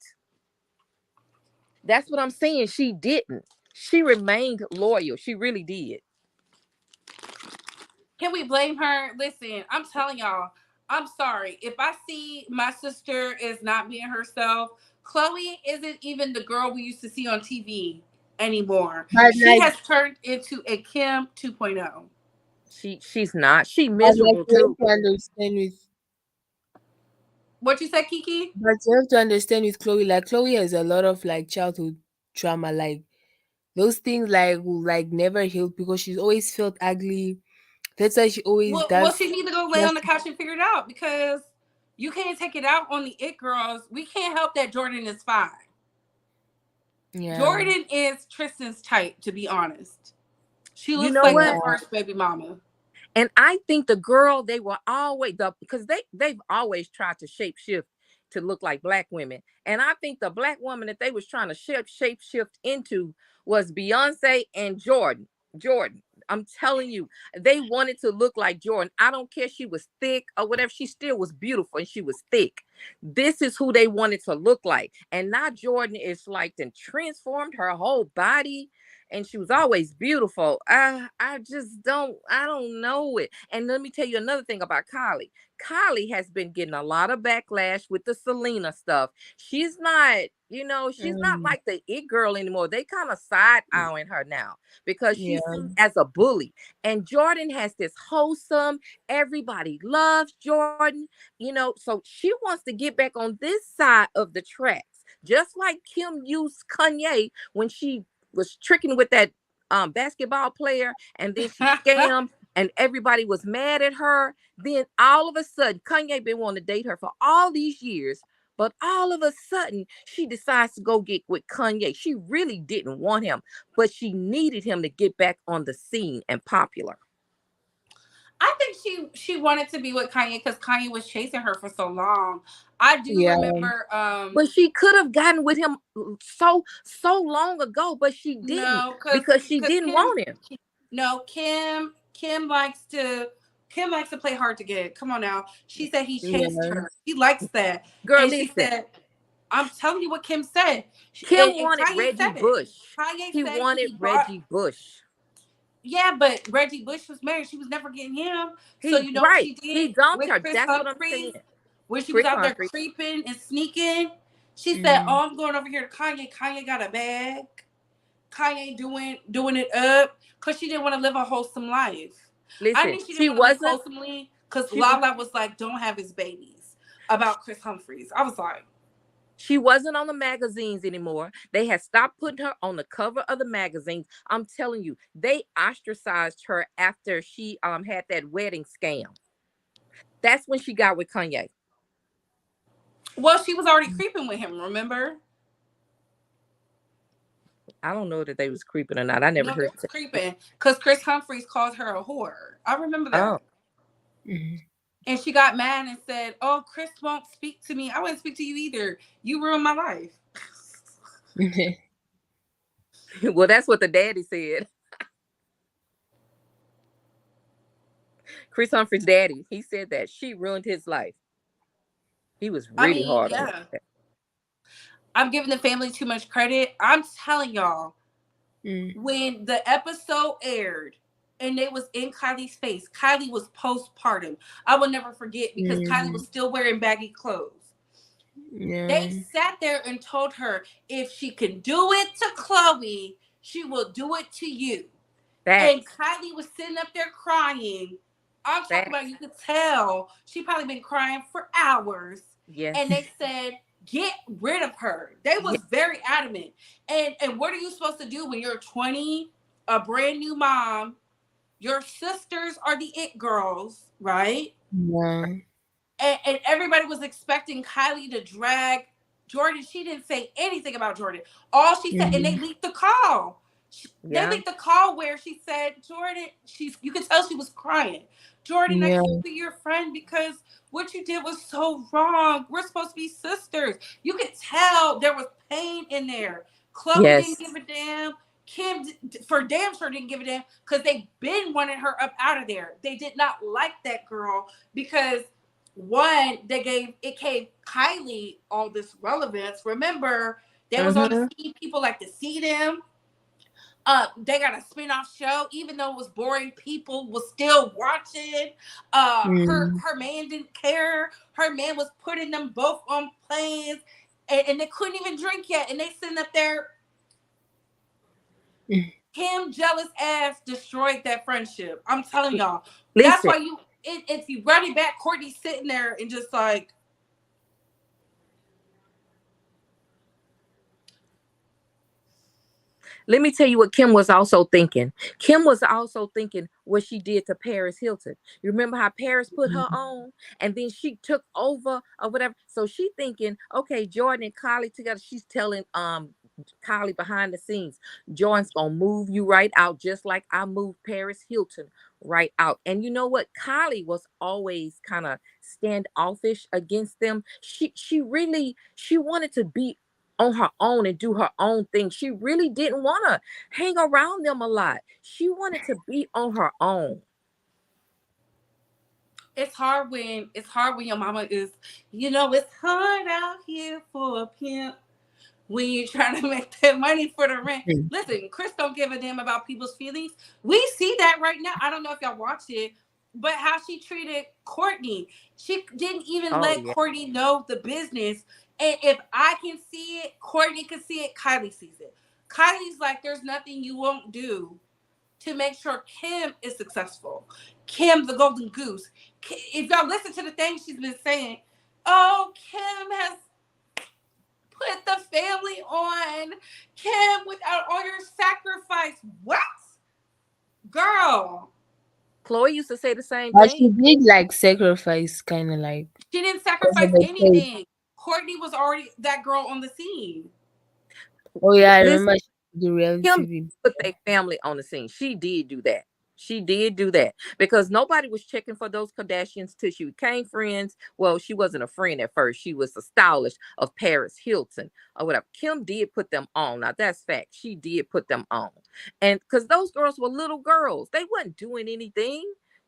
That's what I'm saying. She didn't. She remained loyal. She really did. Can we blame her? Listen, I'm telling y'all, I'm sorry. If I see my sister is not being herself, Chloe isn't even the girl we used to see on TV anymore. But She like, has turned into a Kim 2.0. She's not. She but like miserable you too. have to understand with, What you said, Kiki? but you have to understand with Chloe. Like Chloe has a lot of like childhood trauma. Like those things like will like never heal because she's always felt ugly. That's why she always Well, she does. need to go lay That's, on the couch and figure it out because you can't take it out on the it girls. We can't help that Jordyn is fine. yeah, Jordyn is Tristan's type, to be honest. She You looks know like the what? yeah. first baby mama. And I think the girl they were always because they've always tried to shape shift to look like black women. And I think the black woman that they was trying to shape shift into was Beyonce and Jordyn. Jordyn. I'm telling you, they wanted to look like Jordyn. I don't care she was thick or whatever. She still was beautiful and she was thick. This is who they wanted to look like. And now Jordyn is like then transformed her whole body and she was always beautiful. I don't know it. And let me tell you another thing about Kylie. Kylie has been getting a lot of backlash with the Selena stuff. She's not Mm, like the it girl anymore. They kind of side eyeing her now because she's yeah, seen as a bully. And Jordyn has this wholesome, everybody loves Jordyn, so she wants to get back on this side of the tracks. Just like Kim used Kanye when she was tricking with that basketball player and then she scammed and everybody was mad at her. Then all of a sudden, Kanye been wanting to date her for all these years, but all of a sudden she decides to go get with Kanye. She really didn't want him, but she needed him to get back on the scene and popular. I think she wanted to be with Kanye because Kanye was chasing her for so long. I do yeah. remember. But she could have gotten with him so long ago, but she didn't No, because she because didn't want him. no Kim likes to play hard to get. Come on now. She said he chased Yeah. her. He likes that, Girl, and she listen. said, "I'm telling you what Kim said." Kim And wanted Kanye Reggie said it. Bush. Kanye He said wanted he bought. Reggie Bush. Yeah, but Reggie Bush was married. She was never getting him. So He you know what right. she He did dumped with her. Chris That's what I'm saying. Humphries when she was Chris out there Humphrey. creeping and sneaking. She said, Mm, "Oh, I'm going over here to Kanye. Kanye got a bag. Kanye doing it up because she didn't want to live a wholesome life. I Listen, knew she didn't she want to live wasn't. wholesomely because She was. Lala was like, "Don't have his babies," about Chris Humphries. I was like, She wasn't on the magazines anymore. They had stopped putting her on the cover of the magazines. I'm telling you, they ostracized her after she had that wedding scam. That's when she got with Kanye. Well, she was already creeping with him, remember? I don't know that they was creeping or not. I never No, they heard was that. creeping because Chris Humphries called her a whore. I remember Oh, that. And she got mad and said, "Oh, Chris won't speak to me. I wouldn't speak to you either. You ruined my life." well, that's what the daddy said. Chris Humphrey's daddy. He said that she ruined his life. He was I really mean, hard on yeah. her. I'm giving the family too much credit. I'm telling y'all, when the episode aired and they was in Kylie's face, Kylie was postpartum. I will never forget because Kylie was still wearing baggy clothes. Yeah. They sat there and told her if she can do it to Chloe, she will do it to you. And Facts. Kylie was sitting up there crying. I'm talking about, Facts. you could tell she probably been crying for hours. Yes. And they said, get rid of her. They Yeah. was very adamant. And what are you supposed to do when you're 20, a brand new mom? Your sisters are the it girls, right? Yeah. And everybody was expecting Kylie to drag Jordyn. She didn't say anything about Jordyn. All she said, and they leaked the call. They Yeah. leaked the call where she said, Jordyn, you could tell she was crying. Jordyn, I Yeah. can't be your friend because what you did was so wrong. We're supposed to be sisters. You could tell there was pain in there. Chloe didn't Yes. give a damn. Kim, for damn sure, didn't give a damn because they been wanting her up out of there. They did not like that girl because one, it gave Kylie all this relevance. Remember, they was on the Mm-hmm. scene. People like to see them. They got a spin-off show, even though it was boring, people was still watching. Her man didn't care. Her man was putting them both on planes, and they couldn't even drink yet. And they sitting up there. Kim jealous ass destroyed that friendship. I'm telling y'all. That's Listen, why if you run it back, Courtney's sitting there and just like, let me tell you what Kim was also thinking. Kim was also thinking what she did to Paris Hilton. You remember how Paris put her on and then she took over or whatever. So she thinking, okay, Jordyn and Kylie together. She's telling Kylie behind the scenes, Jordyn's gonna move you right out, just like I moved Paris Hilton right out. And you know what? Kylie was always kind of standoffish against them. She wanted to be on her own and do her own thing. She really didn't want to hang around them a lot. She wanted to be on her own. it's hard when your mama is, it's hard out here for a pimp when you're trying to make that money for the rent. Listen, Chris don't give a damn about people's feelings. We see that right now. I don't know if y'all watched it, but how she treated Courtney. She didn't even Oh let yeah. Courtney know the business. And if I can see it, Courtney can see it, Kylie sees it. Kylie's like, there's nothing you won't do to make sure Kim is successful. Kim, the golden goose. If y'all listen to the things she's been saying, oh, Kim has put the family on. Kim, without all your sacrifice. What? Girl. Chloe used to say the same But she thing. did like sacrifice, kind of like She didn't because of sacrifice the kid. anything. Courtney was already that girl on the scene. Oh yeah, I Listen, remember the reality Kim TV. put their family on the scene. She did do that. She did do that because nobody was checking for those Kardashians till she became friends. Well, she wasn't a friend at first. She was the stylist of Paris Hilton or whatever. Kim did put them on. Now that's fact. She did put them on. And because those girls were little girls, they wasn't doing anything.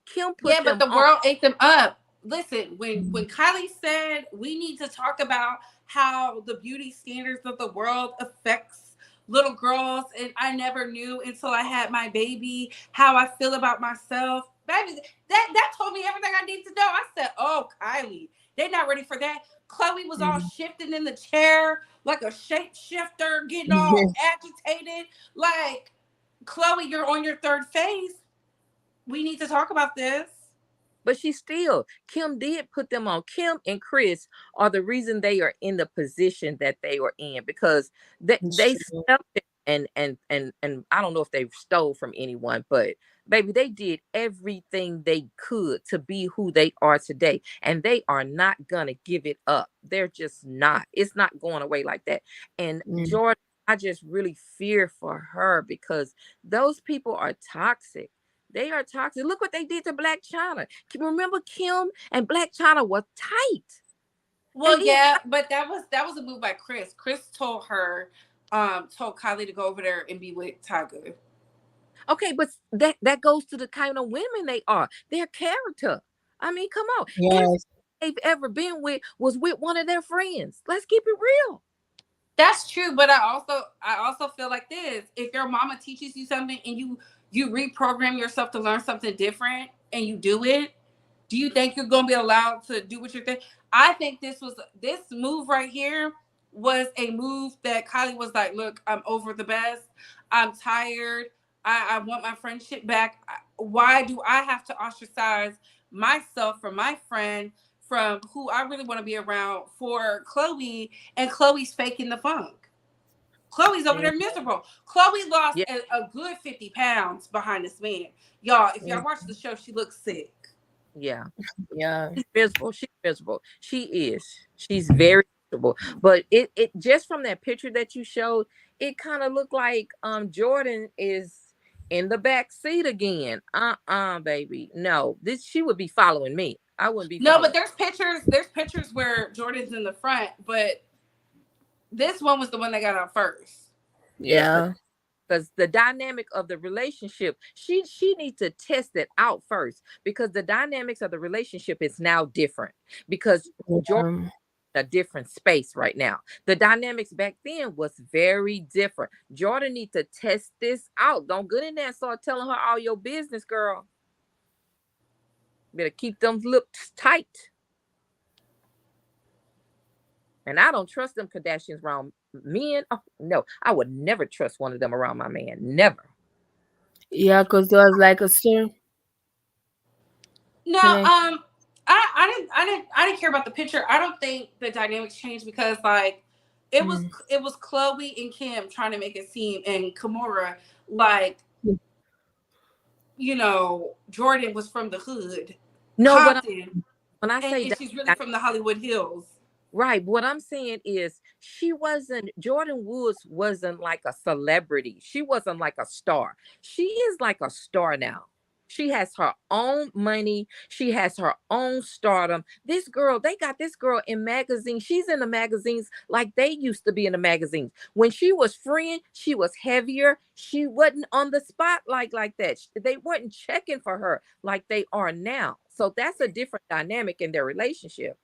Kim Yeah, put but them the on. world ate them up. Listen, when Kylie said we need to talk about how the beauty standards of the world affects little girls, and I never knew until I had my baby how I feel about myself. Baby, that told me everything I need to know. I said, "Oh, Kylie, they're not ready for that." Chloe was all shifting in the chair like a shapeshifter, getting all agitated. Like, Chloe, you're on your third phase. We need to talk about this. But she still, Kim did put them on. Kim and Chris are the reason they are in the position that they are in, because It's they true. stepped in, and I don't know if they stole from anyone, but baby, they did everything they could to be who they are today, and they are not gonna give it up. They're just not. It's not going away like that. And Mm. Jordyn, I just really fear for her because those people are toxic. They are toxic. Look what they did to Black China. Remember, Kim and Black China were tight. And Well, then, yeah, but that was a move by Chris. Chris told her, told Kylie to go over there and be with Tyga. okay, but that goes to the kind of women they are. Their character. I mean, come on. Every Yes. they've ever been with was with one of their friends. Let's keep it real. That's true, but I also feel like this. If your mama teaches you something and you reprogram yourself to learn something different and you do it, do you think you're gonna be allowed to do what you're thinking? I think this move right here was a move that Kylie was like, look, I'm over the best. I'm tired. I want my friendship back. Why do I have to ostracize myself from my friend, from who I really want to be around, for Chloe, and Chloe's faking the funk? Chloe's over Mm, there miserable. Chloe lost yeah, a good 50 pounds behind this man. Y'all, if y'all mm, watch the show, she looks sick. yeah. Yeah. She's miserable. She's miserable. She is. She's very miserable. But it just from that picture that you showed, it kind of looked like Jordyn is in the back seat again. Baby. No. This She would be following me. I wouldn't be No, but following. there's pictures where Jordan's in the front, but this one was the one that got out first. Yeah, Yeah. because the dynamic of the relationship, she needs to test it out first, because the dynamics of the relationship is now different, because Jordan Yeah. a different space right now. The dynamics back then was very different. Jordan need to test this out. Don't get in there and start telling her all your business, girl. Better keep them lips tight. And I don't trust them Kardashians around men. Oh, no, I would never trust one of them around my man. Never. Yeah, because there was like a story. No, Can I? I didn't care about the picture. I don't think the dynamics changed because like it was Mm. it was Chloe and Kim trying to make it seem, and Kimura, like, Jordyn was from the hood, No, Compton, when I and, say and that, she's really from the Hollywood Hills. right. What I'm saying is Jordyn Woods wasn't like a celebrity. She wasn't like a star. She is like a star now. She has her own money. She has her own stardom. This girl, they got this girl in magazines. She's in the magazines like they used to be in the magazines. When she was freeing, she was heavier. She wasn't on the spotlight like that. They weren't checking for her like they are now. So that's a different dynamic in their relationship.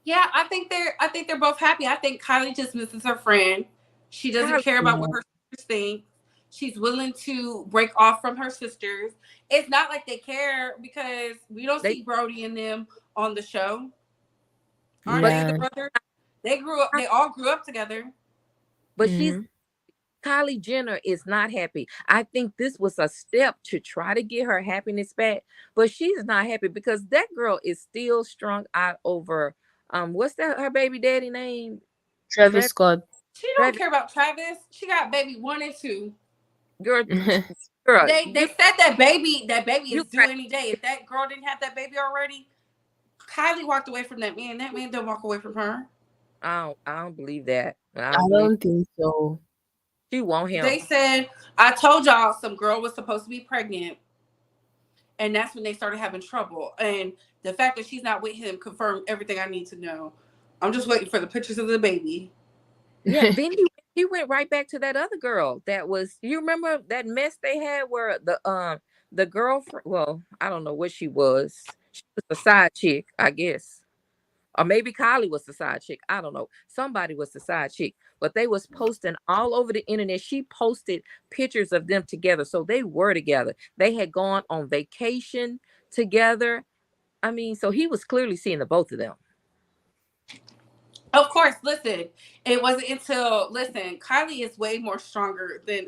Yeah, I think they're both happy. I think Kylie just misses her friend. She doesn't Kylie, care about what Yeah. her sisters think. She's willing to break off from her sisters. It's not like they care because we don't they see Brody and them on the show. Aren't but they the Yeah. brothers? They grew up. They all grew up together. but she's Mm. Kylie Jenner is not happy. I think this was a step to try to get her happiness back, but she's not happy because that girl is still strung out over what's that her baby daddy name? Travis Travis. Scott. She don't Travis. care about Travis. She got baby one and two. Girl, girl, They said that baby you is due right. any day. If that girl didn't have that baby already, Kylie walked away from that man. That man didn't walk away from her. I don't believe that. I I don't believe don't think so. she want him. They said, I told y'all some girl was supposed to be pregnant, and that's when they started having trouble. And the fact that she's not with him confirmed everything I need to know. I'm just waiting for the pictures of the baby. Yeah, then he went right back to that other girl that was, you remember that mess they had where the girlfriend, well, I don't know what she was. She was a side chick, I guess. Or maybe Kylie was the side chick. I don't know. Somebody was the side chick. But they was posting all over the internet. She posted pictures of them together. So they were together. They had gone on vacation together. I mean, so he was clearly seeing the both of them. Of course, listen, it wasn't until, listen, Kylie is way more stronger than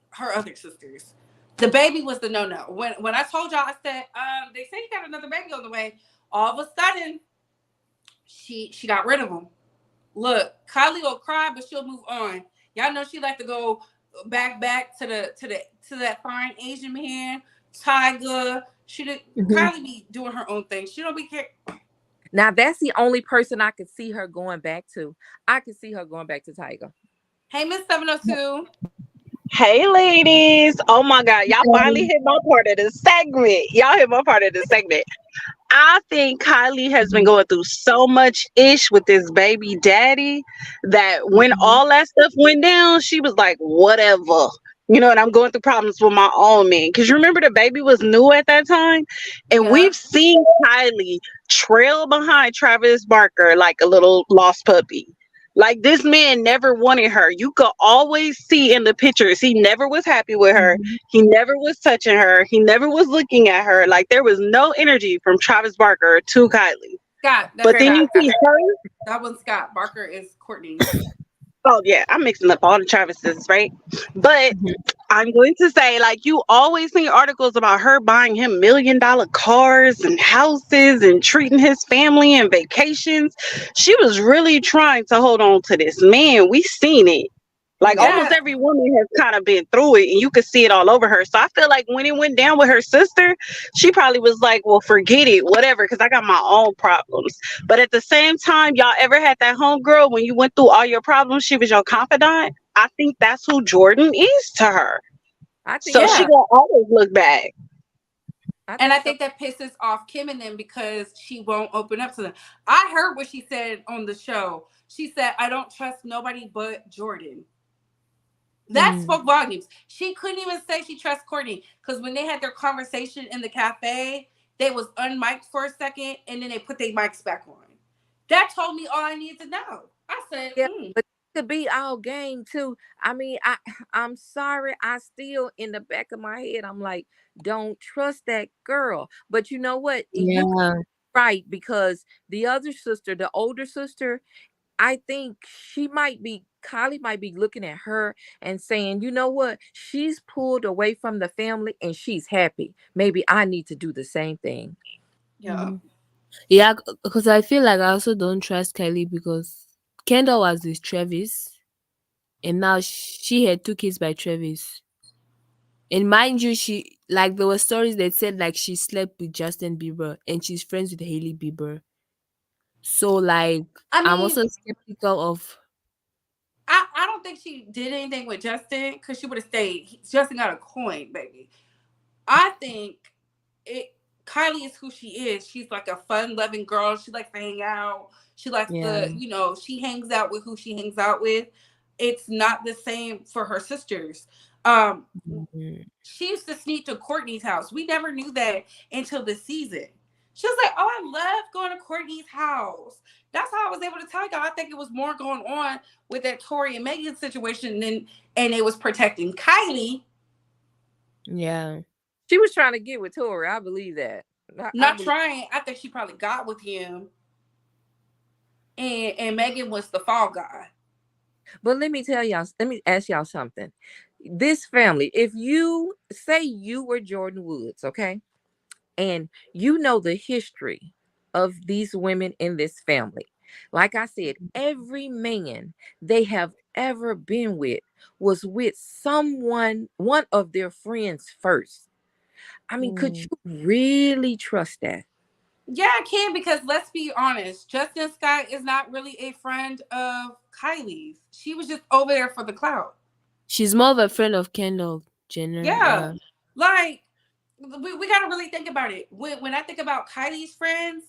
her other sisters. The baby was the no. When I told y'all, I said, they say he got another baby on the way. All of a sudden, she got rid of him. Look, Kylie will cry, but she'll move on. Y'all know she like to go back to that fine Asian man, Tiger. She did. Mhm. Kylie be doing her own thing. She don't be care. Now that's the only person I could see her going back to. I could see her going back to Tiger. Hey, Miss 702. Hey, ladies. Oh my God. Y'all finally hit my part of the segment. Y'all hit my part of the segment. I think Kylie has been going through so much ish with this baby daddy that when Mhm. all that stuff went down, she was like, whatever. You know, and I'm going through problems with my own man. Because remember, the baby was new at that time. And Yeah. we've seen Kylie trail behind Travis Barker like a little lost puppy. Like this man never wanted her. You could always see in the pictures, he never was happy with her. Mhm. He never was touching her. He never was looking at her. Like there was no energy from Travis Barker to Kylie. Scott. That's But then you Scott. see her. That one's Scott. Barker is Courtney. Oh yeah, I'm mixing up all the Travises, right? But Mhm. I'm going to say, like, you always see articles about her buying him $1 million cars and houses and treating his family and vacations. She was really trying to hold on to this man. We seen it. Like almost Yeah. every woman has kind of been through it, and you could see it all over her. So I feel like when it went down with her sister, she probably was like, "Well, forget it, whatever," because I got my own problems. But at the same time, y'all ever had that homegirl when you went through all your problems, she was your confidant? I think that's who Jordyn is to her. I think So so. she Yeah. gonna always look back. I And I think so. think that pisses off Kim and them because she won't open up to them. I heard what she said on the show. She said, I don't trust nobody but Jordyn. That Mm. spoke volumes. She couldn't even say she trusts Courtney because when they had their conversation in the cafe, they was unmiked for a second and then they put their mics back on. That told me all I needed to know. I said, Yeah, but it could be all game too. I mean, I'm sorry. I still in the back of my head, I'm like, don't trust that girl. But you know what? You could Yeah. be right because the other sister, the older sister, I think she might be. Kylie might be looking at her and saying, you know what? She's pulled away from the family and she's happy. Maybe I need to do the same thing. yeah, Mhm. Yeah, because I feel like I also don't trust Kylie because Kendall was with Travis, and now she had two kids by Travis. And mind you, she like there were stories that said like she slept with Justin Bieber and she's friends with Hailey Bieber. So like I I'm mean, also skeptical of. I don't think she did anything with Justin because she would have stayed. Justin got a coin, baby. I think it. Kylie is who she is. She's like a fun loving girl. She likes to hang out. She likes Yeah. to, she hangs out with who she hangs out with. It's not the same for her sisters. Um, Mhm. she used to sneak to Courtney's house. We never knew that until the season. She was like, "Oh, I love going to Courtney's house." That's how I was able to tell y'all. I think it was more going on with that Tori and Megan situation than, and it was protecting Kylie. Yeah. She was trying to get with Tori. I believe that. I Not believe. trying. I think she probably got with him, and Megan was the fall guy. But let me tell y'all, let me ask y'all something. This family, if you say you were Jordan Woods, okay, and you know the history of these women in this family, like I said, every man they have ever been with was with someone, one of their friends first. I mean, could Mm. you really trust that? Yeah, I can because let's be honest, Justin Scott is not really a friend of Kylie's. She was just over there for the clout. She's more of a friend of Kendall Jenner. Yeah, Yeah. like we got to really think about it. When I think about Kylie's friends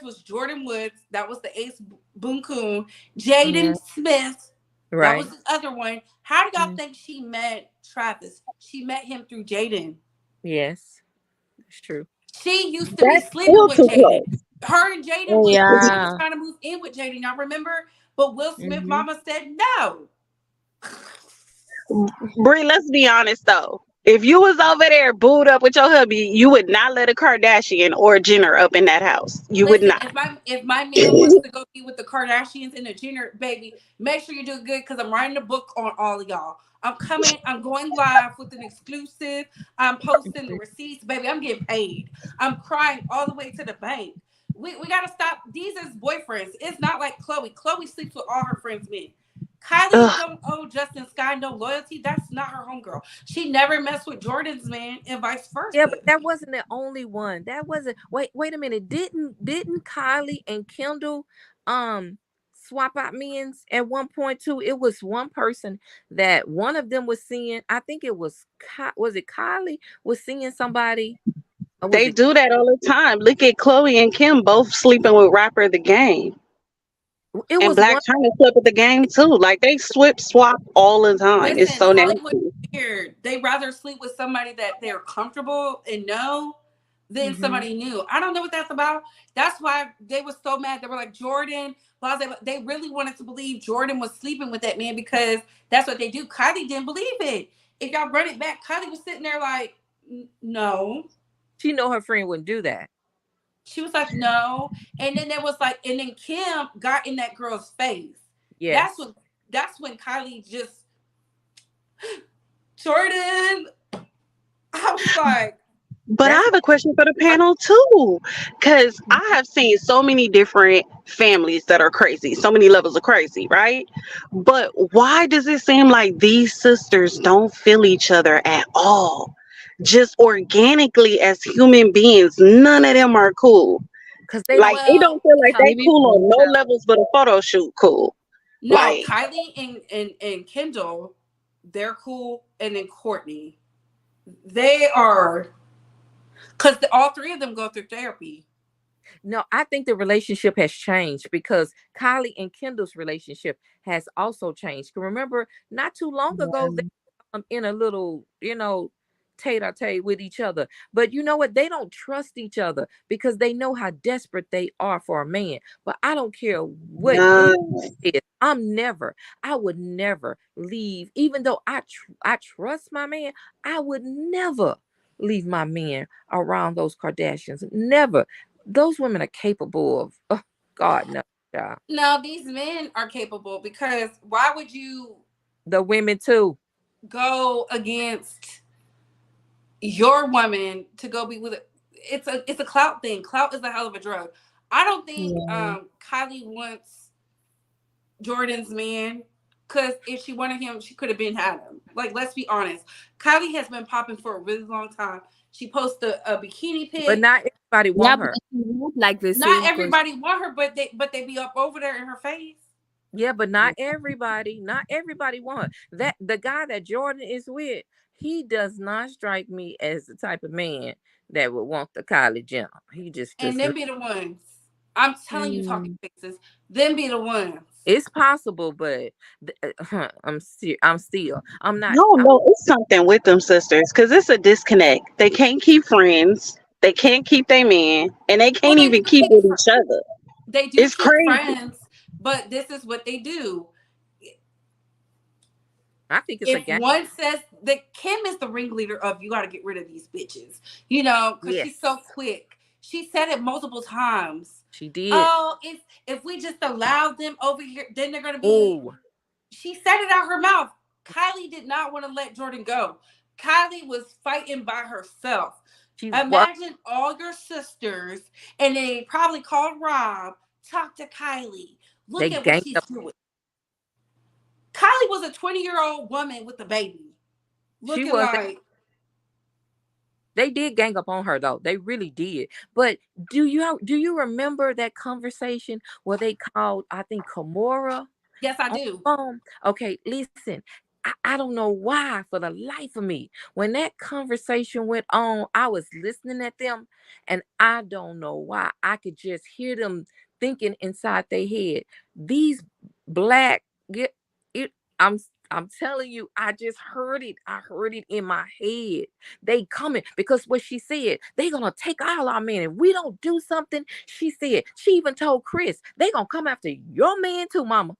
was Jordyn Woods, that was the ace boom coon, Yeah. Jaden Smith, that was Right? the other one. How do y'all Mm. think she met Travis? She met him through Jaden. Yes, it's true. She used to be That's sleeping still with too Jaden. close. Her and Jaden Oh was she was yeah. trying to move in with Jaden. Y'all remember? But Will Smith Mm-hmm. mama said no. Bree, let's be honest though. If you was over there booed up with your hubby, you would not let a Kardashian or a Jenner up in that house. You would Listen, not. if my man wants to go be with the Kardashians and the Jenner baby, make sure you do good because I'm writing a book on all of y'all. I'm coming. I'm going live with an exclusive. I'm posting the receipts, baby. I'm getting paid. I'm crying all the way to the bank. We gotta stop. These is boyfriends. It's not like Chloe. Chloe sleeps with all her friends' men. Kylie Ugh. don't owe Justin Sky no loyalty. That's not her homegirl. She never messed with Jordan's man and vice Yeah, but versa. that wasn't the only one. That wasn't. Wait a minute. Didn't Kylie and Kendall swap out men's at one point too? It was one person that one of them was seeing. I think it was was it Kylie was seeing somebody, or was They it? do that all the time. Look at Chloe and Kim both sleeping with Rapper the Game. It And was Black one. China slept with the game too. Like they swap all the time. It's Listen, so Hollywood nasty. is weird. They rather sleep with somebody that they're comfortable and know than Hmm. somebody new. I don't know what that's about. That's why they were so mad. They were like Jordyn, blah, blah, blah. They really wanted to believe Jordyn was sleeping with that man because that's what they do. Kylie didn't believe it. If y'all run it back, Kylie was sitting there like, no. She know her friend wouldn't do that. She was like, no. And then there was like, and then Kim got in that girl's face. That's Yes. when that's when Kylie just Jordyn. I was like, But I That's have why. a question for the panel too. Cause I have seen so many different families that are crazy, so many levels of crazy, right? But why does it seem like these sisters don't feel each other at all? Just organically as human beings, none of them are cool. Because they Like don't it well, don't feel like they Maybe cool for on me. no levels but a photo shoot cool. no, Like Kylie and Kendall, they're cool, and then Courtney, they are because all three of them go through therapy. No, I think the relationship has changed because Kylie and Kendall's relationship has also changed. 'Cause remember, not too long ago, they Yeah. in a little, tete-a-tete with each other. But you know what? They don't trust each other because they know how desperate they are for a man. But I don't care what nah, any is. I would never leave, even though I trust my man. I would never leave my man around those Kardashians. Never. Those women are capable of, oh, God, no, child. Now these men are capable because why would you The women too. go against your woman to go be with a, it's a clout thing. Clout is a hell of a drug. I don't think Yeah. Kylie wants Jordan's man because if she wanted him, she could have been had him. Like, let's be honest. Kylie has been popping for a really long time. She posted a bikini But pic. not everybody Yeah, want but her. it's not like the Not same cause everybody want her, but they be up over there in her face. Yeah, but not everybody want her. That the guy that Jordan is with, he does not strike me as the type of man that would want the Kylie Jenner. He just And does them not. be the ones. I'm telling you, talking mm, faces. Them be the ones. It's possible, but I'm I not. don't know. It's something with them sisters because it's a disconnect. They can't keep friends. They can't keep their man, and they Well, can't they do even keep keep with each other. they do It's keep crazy. friends, but this is what they do. I think it's a If game. one says that Kim is the ringleader of you got to get rid of these bitches, because she's so Yes, quick. She said it multiple times. she did. Oh, if we just allow them over here, then they're gonna be. Oh, She said it out her mouth. Kylie did not want to let Jordyn go. Kylie was fighting by herself. she was. Imagine all your sisters, and they probably called Rob, talk to Kylie. They Look at what ganged she's up. doing. Kylie was a 20-year-old woman with a baby, She looking was. like, They did gang up on her though. They really did. But do you remember that conversation where they called, I think, Kamora yes, I on do. the phone? Okay, listen. I don't know why, for the life of me, when that conversation went on, I was listening at them, and I don't know why. I could just hear them thinking inside their head. These black get it. I'm telling you, I just heard it. I heard it in my head. They coming because what she said, they gonna take all our men. If we don't do something, she said, she even told Chris, they gonna come after your man too, mama.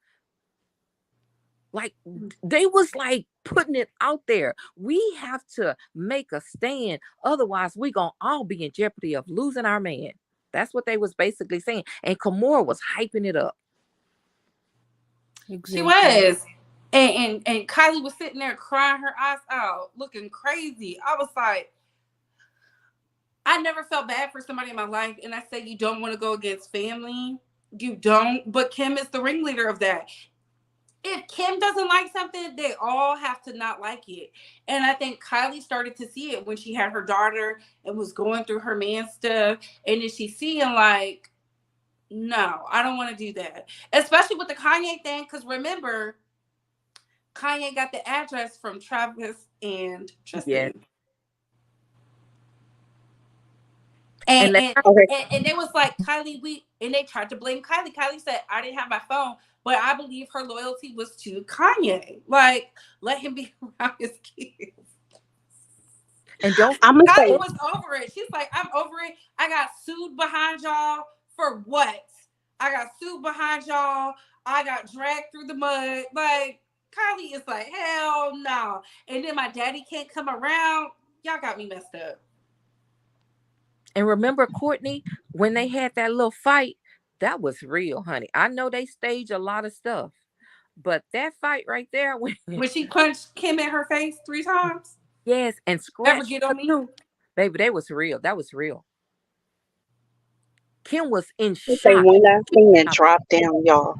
Like they was like putting it out there. We have to make a stand. Otherwise, we gonna all be in jeopardy of losing our man. That's what they was basically saying. And Kimora was hyping it up. She Exactly. was. And Kylie was sitting there crying her eyes out, looking crazy. I was like, I never felt bad for somebody in my life. And I say you don't want to go against family. You don't. But Kim is the ringleader of that. If Kim doesn't like something, they all have to not like it. And I think Kylie started to see it when she had her daughter and was going through her man stuff. And then she's seeing like, no, I don't want to do that. Especially with the Kanye thing. Because remember, Kanye got the address from Travis and Yes. Tristan. And And let and her, Okay. and it was like Kylie, and they tried to blame Kylie. Kylie said, I didn't have my phone, but I believe her loyalty was to Kanye. Like, let him be around his kids. and don't I'm gonna Kylie say was over it. She's like, I'm over it. I got sued behind y'all for what? I got sued behind y'all. I got dragged through the mud. Like, Kylie is like, hell no. And then my daddy can't come around. Y'all got me messed up. and remember Courtney when they had that little fight, that was real, honey. I know they stage a lot of stuff, but that fight right there, when When she punched Kim in her face 3 times, yes, and ever scratched get her on me? too, baby, that was real. That was real. Kim was in I'm gonna say shock. one last She thing and was drop down, y'all.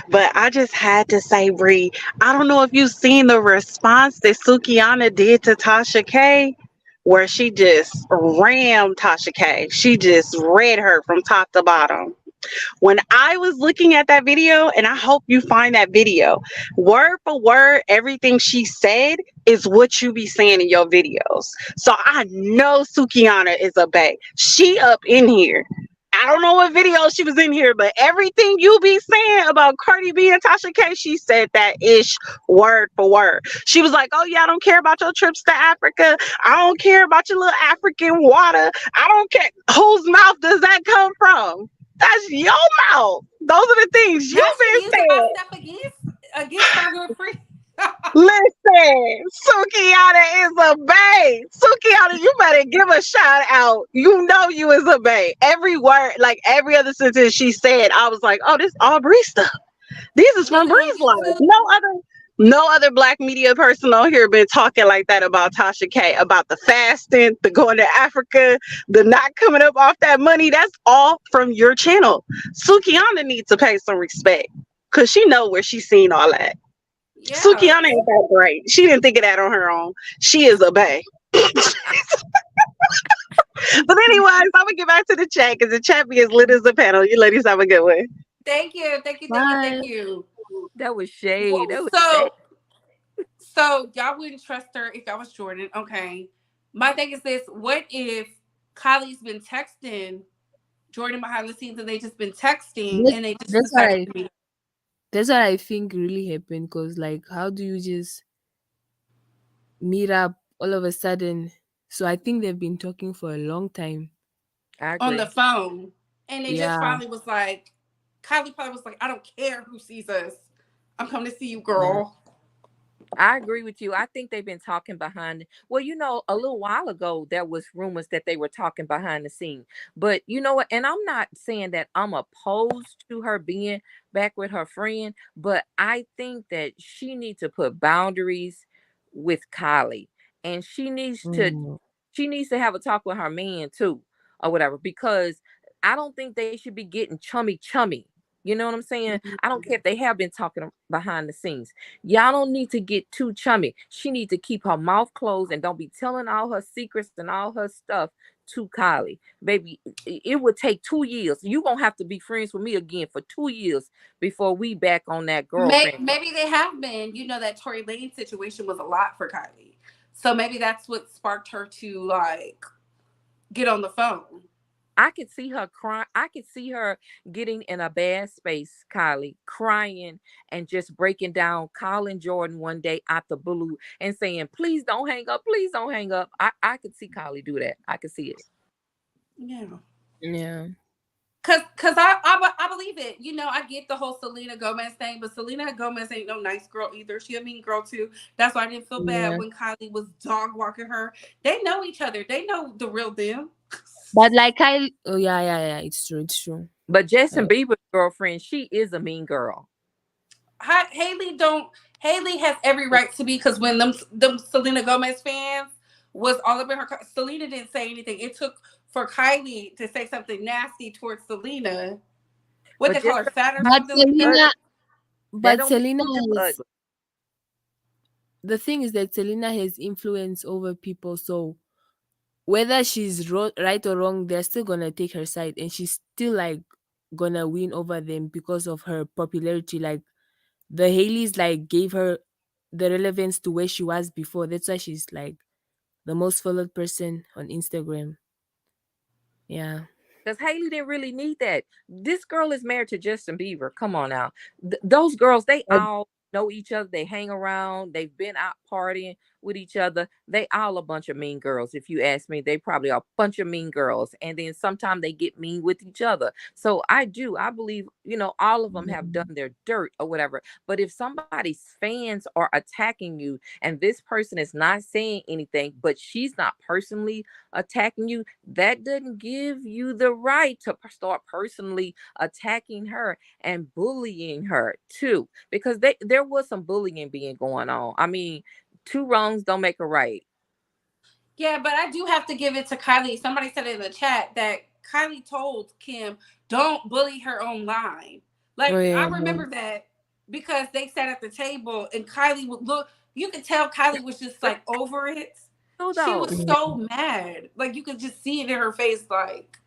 But I just had to say, Bree, I don't know if you've seen the response that Sukiana did to Tasha K, where she just rammed Tasha K. She just read her from top to bottom. When I was looking at that video, and I hope you find that video, word for word, everything she said is what you be saying in your videos. So I know Sukiana is a bae. She up in here. I don't know what video she was in here, but everything you be saying about Cardi B and Tasha K, she said that ish word for word. She was like, "Oh yeah, I don't care about your trips to Africa. I don't care about your little African water. I don't care. Whose mouth does that come from? That's your mouth. Those are the things Now you've she been using my saying." stuff against her good free. Listen, Sukiana is a bae. Sukiana, you better give a shout out. You know you is a bae. Every word, like every other sentence she said, I was like, oh, this all Bree stuff. These is Was from it on Bree's life. YouTube? No other black media person on here been talking like that about Tasha K, about the fasting, the going to Africa, the not coming up off that money. That's all from your channel. Sukiana needs to pay some respect because she know where she's seen all that. Yeah. Sukiana ain't that great. She didn't think of that on her own. She is a bae. But anyways, I'm gonna get back to the chat because the chat be as lit as the panel. You ladies have a good one. Thank you. Thank you. Thank you. Thank Bye. you. that was shade. That was shade. So y'all wouldn't trust her if y'all was Jordyn. Okay. My thing is this: what if Kylie's been texting Jordyn behind the scenes and they just been texting That, and they just that's what decided I to meet? that's what I think really happened. Cause like, how do you just meet up all of a sudden? So I think they've been talking for a long time. I On the agree. phone. And they just Yeah. finally was like, Kylie probably was like, I don't care who sees us. I'm coming to see you, Yeah. girl. I agree with you. I think they've been talking behind. Well, a little while ago there was rumors that they were talking behind the scene. But you know what? And I'm not saying that I'm opposed to her being back with her friend, but I think that she needs to put boundaries with Kylie, and Mm. she needs to have a talk with her man too, or whatever, because I don't think they should be getting chummy chummy. You know what I'm saying? I don't care if they have been talking behind the scenes. Y'all don't need to get too chummy. She needs to keep her mouth closed and don't be telling all her secrets and all her stuff to Kylie. Baby, it would take 2 years. You gonna have to be friends with me again for 2 years before we back on that girlfriend. Maybe they have been. You know, that Tory Lane situation was a lot for Kylie. So maybe that's what sparked her to like get on the phone. I could see her crying. I could see her getting in a bad space, Kylie, crying and just breaking down, calling Jordyn one day out the blue and saying, please don't hang up. Please don't hang up. I could see Kylie do that. I could see it. Yeah. Yeah. Cause I believe it. You know, I get the whole Selena Gomez thing, but Selena Gomez ain't no nice girl either. She a mean girl too. That's why I didn't feel bad Yeah. when Kylie was dog walking her. They know each other. They know the real them. But like Kylie, oh yeah, yeah, yeah. It's true. It's true. But Justin Uh, Bieber's girlfriend, she is a mean girl. Haley don't. Haley has every right to be because when them Selena Gomez fans was all up in her. Selena didn't say anything. It took for Kylie to say something nasty towards Selena. What But they call just her fat or but something like that. Selena, that but don't make Selena you just has ugly. the thing is that Selena has influence over people. So whether she's right or wrong, they're still gonna take her side, and she's still like gonna win over them because of her popularity. Like the Haleys like gave her the relevance to where she was before. That's why she's like the most followed person on Instagram. Yeah. Because Haley didn't really need that. This girl is married to Justin Bieber. Come on now. Those girls, they But all know each other. They hang around. They've been out partying with each other. They all a bunch of mean girls. If you ask me, they probably are a bunch of mean girls. And then sometimes they get mean with each other. So I believe, all of them have done their dirt or whatever. But if somebody's fans are attacking you and this person is not saying anything, but she's not personally attacking you, that doesn't give you the right to start personally attacking her and bullying her too, because there was some bullying being going on. I mean, two wrongs don't make a right. Yeah, but I do have to give it to Kylie. Somebody said in the chat that Kylie told Kim, "Don't bully her online." oh Like yeah, I remember that because they sat at the table and Kylie would look. You could tell Kylie was just But like over it. no, She though, was yeah. so mad. Like you could just see it in her face. Like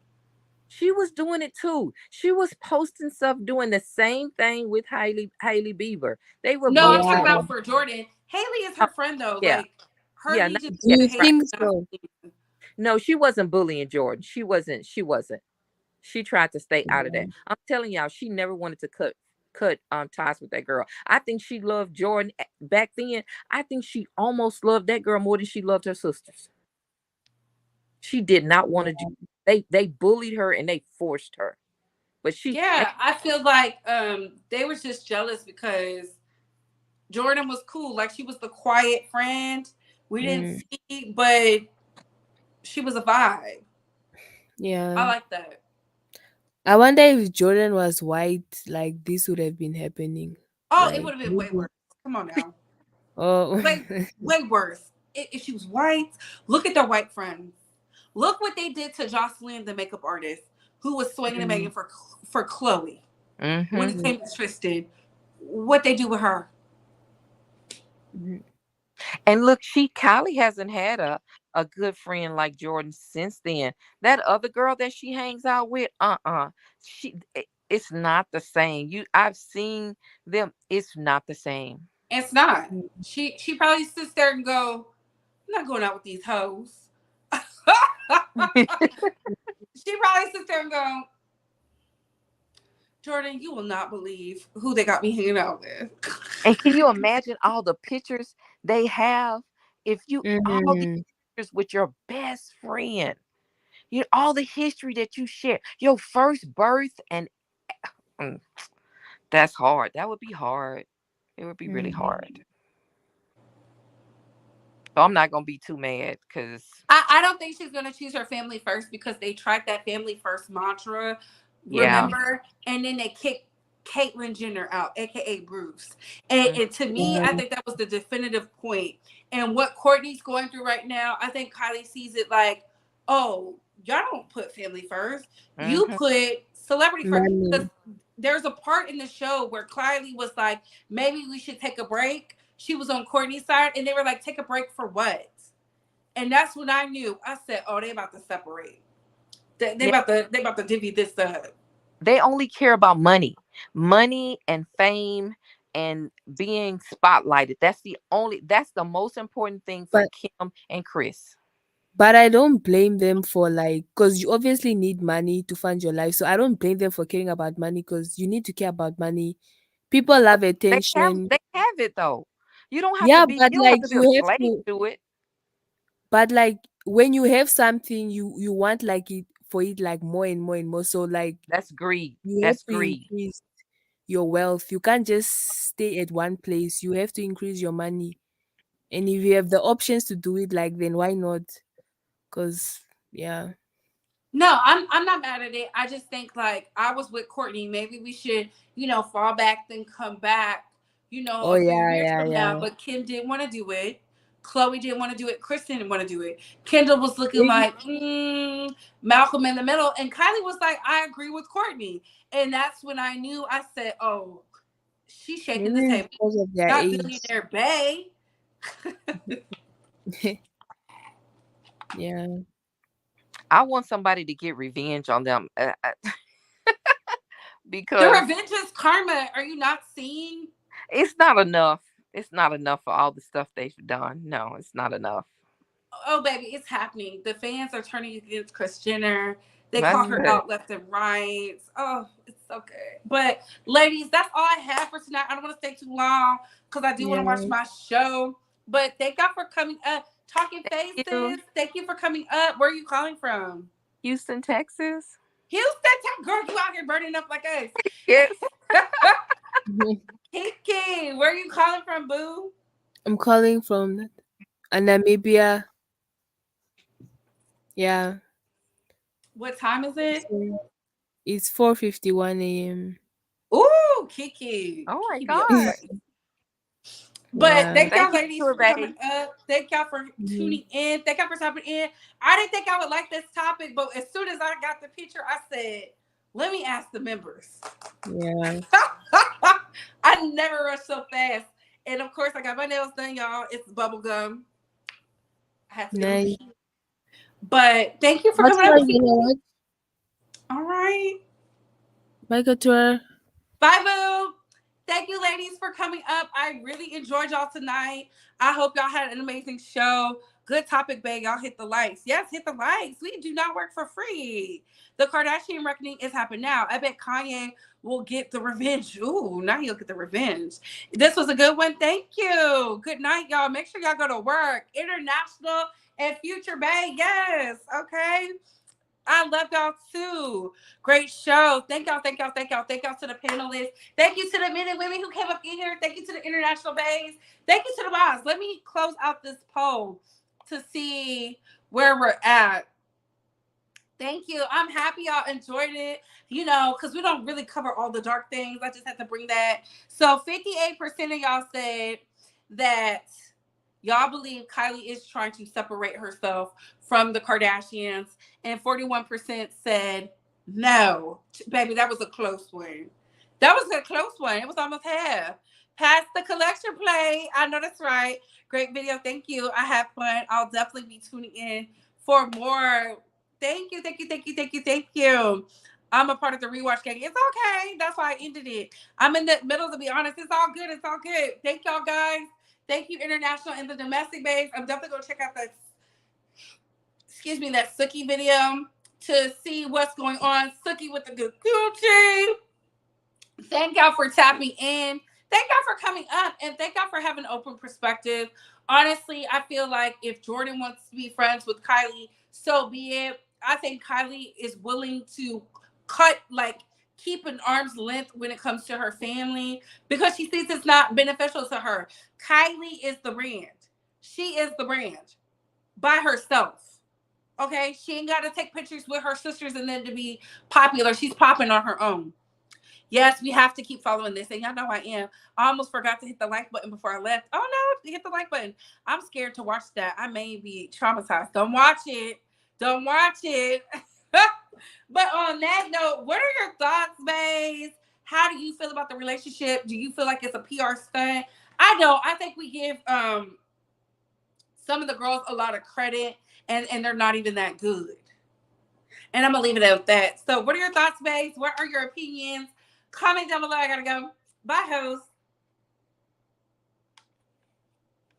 she was doing it too. She was posting stuff doing the same thing with Hailey Bieber. They were no, I'm both talking Yeah. doing. about for Jordyn. Haley is Oh, her friend though. yeah, Like her yeah, and not, EJ Do yeah, you Haley right. think are not so? bullying. No, she wasn't bullying Jordan. She wasn't. She tried to stay out of that. Yeah. I'm telling y'all, she never wanted to cut ties with that girl. I think she loved Jordan back then. I think she almost loved that girl more than she loved her sisters. She did not want to do. They bullied her and they forced her. But she and Yeah, I feel like they were just jealous because Jordyn was cool. Like she was the quiet friend. We didn't Mm, see, but she was a vibe. I yeah. like that. I wonder if Jordan was white, like this would have been happening. Oh, it would Like have been way maybe. worse. Come on now. Oh. Way, way worse. If she was white, look at their white friends. Look what they did to Jocelyn, the makeup artist, who was swinging and banging Mm, for Chloe when hmm it came to Tristan. What they do with her? mhm. and look, Kylie hasn't had a good friend like Jordan since then. That other girl that she hangs out with, it's not the same. I've seen them. It's not the same. It's not. She probably sits there and go, "I'm not going out with these hoes." She probably sits there and go, Jordyn, you will not believe who they got me hanging out with. And can you imagine all the pictures they have? If you all these Mhm. pictures with your best friend, all the history that you share, your first birth, and mm, that's hard. That would be hard. It would be really Mhm. hard. So I'm not gonna be too mad because I don't think she's gonna choose her family first because they tried that family first mantra, yeah. Mhm. remember? And then they kicked Caitlyn Jenner out, aka Bruce. And to me, I Yeah. think that was the definitive point. And what Courtney's going through right now, I think Kylie sees it like, oh, y'all don't put family first. You Mm-hmm. put celebrity first. Because Money. there's a part in the show where Kylie was like, maybe we should take a break. She was on Courtney's side, and they were like, take a break for what? And that's when I knew. I said, "Oh, they about to separate. Yeah. They about to divvy this up." They only care about money and fame and being spotlighted. That's the most important thing for But Kim and Chris. I don't blame them for like because you obviously need money to fund your life. So I don't blame them for caring about money because you need to care about money. People love They have attention. they have it though. Yeah, but You don't have like to be a you have slave to to it. but like when you have something you want like it for it like more and more and more. So like That's greed. you have That's to greed. increase your wealth. You can't just stay at one place. You have to increase your money. And if you have the options to do it, like then why not? Cause yeah. No, I'm not mad at it. I just think like I was with Courtney. Maybe we should, fall back then come back, Oh a few yeah, years yeah, from now. yeah. But Kim didn't want to do it. Chloe didn't want to do it. Kristen didn't want to do it. Kendall was looking Maybe like Malcolm in the middle, and Kylie was like, "I agree with Courtney," and that's when I knew. I said, "Oh, she's shaking the maybe it's table." because of their Not age. billionaire Bay. Yeah. I want somebody to get revenge on them The because revenge is karma. Are you not seeing? it's not enough. It's not enough for all the stuff they've done. No, it's not enough. Oh, baby, it's happening. The fans are turning against Kris Jenner. They That's call her good. out left and right. Oh, it's so good. But, ladies, that's all I have for tonight. I don't want to stay too long because I do want to watch Yeah. my show. But thank y'all for coming up. Talking Thank you. Faces, thank you for coming up. Where are you calling from? Houston, Texas. Houston, girl, you out here burning up like us. Yes. Kiki, where are you calling from, boo? I'm calling from Namibia. Yeah. What time is it? So it's 4:51 a.m. Ooh, Kiki. Oh my Kiki be up God. late. But Yeah. thank y'all, Thank you, ladies, Tour for coming Bay. up. Thank y'all for Mhm. tuning in. Thank y'all for stopping in. I didn't think I would like this topic, but as soon as I got the picture, I said, let me ask the members. Yeah. I never rush so fast. And of course, I got my nails done, y'all. It's bubble gum. I had to get them Nice. cute. But thank you for But coming up. you know what? All right. Bye, Couture. Bye, boo. Thank you, ladies, for coming up. I really enjoyed y'all tonight. I hope y'all had an amazing show. Good topic, babe. Y'all hit the likes. Yes, hit the likes. We do not work for free. The Kardashian reckoning is happening now. I bet Kanye will get the revenge. Ooh, now he'll get the revenge. This was a good one. Thank you. Good night, y'all. Make sure y'all go to work. International and Future Bay. Yes. Okay. I love y'all too. Great show. Thank y'all, thank y'all, thank y'all. Thank y'all to the panelists. Thank you to the men and women who came up in here. Thank you to the international bays. Thank you to the boss. Let me close out this poll to see where we're at. Thank you. I'm happy y'all enjoyed it, because we don't really cover all the dark things. I just had to bring that. So 58% of y'all said that y'all believe Kylie is trying to separate herself from the Kardashians, and 41% said no. Baby, that was a close one. That was a close one. It was almost half. Pass the collection plate. I know that's right. Great video. Thank you. I had fun. I'll definitely be tuning in for more. Thank you, thank you, thank you, thank you, thank you. I'm a part of the rewatch gang. It's okay. That's why I ended it. I'm in the middle, to be honest. It's all good. It's all good. Thank y'all, guys. Thank you, international and the domestic base. I'm definitely gonna check out that Suki video to see what's going on. Suki with the good Gucci. Thank y'all for tapping in. Thank y'all for coming up, and thank y'all for having an open perspective. Honestly, I feel like if Jordyn wants to be friends with Kylie, so be it. I think Kylie is willing to keep an arm's length when it comes to her family because she thinks it's not beneficial to her. Kylie is the brand. She is the brand by herself. Okay, she ain't got to take pictures with her sisters and then to be popular. She's popping on her own. Yes, we have to keep following this. And y'all know I am. I almost forgot to hit the like button before I left. Oh no, hit the like button. I'm scared to watch that. I may be traumatized. Don't watch it. Don't watch it. But on that note, what are your thoughts, babes? How do you feel about the relationship? Do you feel like it's a PR stunt? I don't. I think we give some of the girls a lot of credit and they're not even that good. And I'm gonna leave it at that. So what are your thoughts, babes? What are your opinions? Comment down below. I gotta go. Bye, host.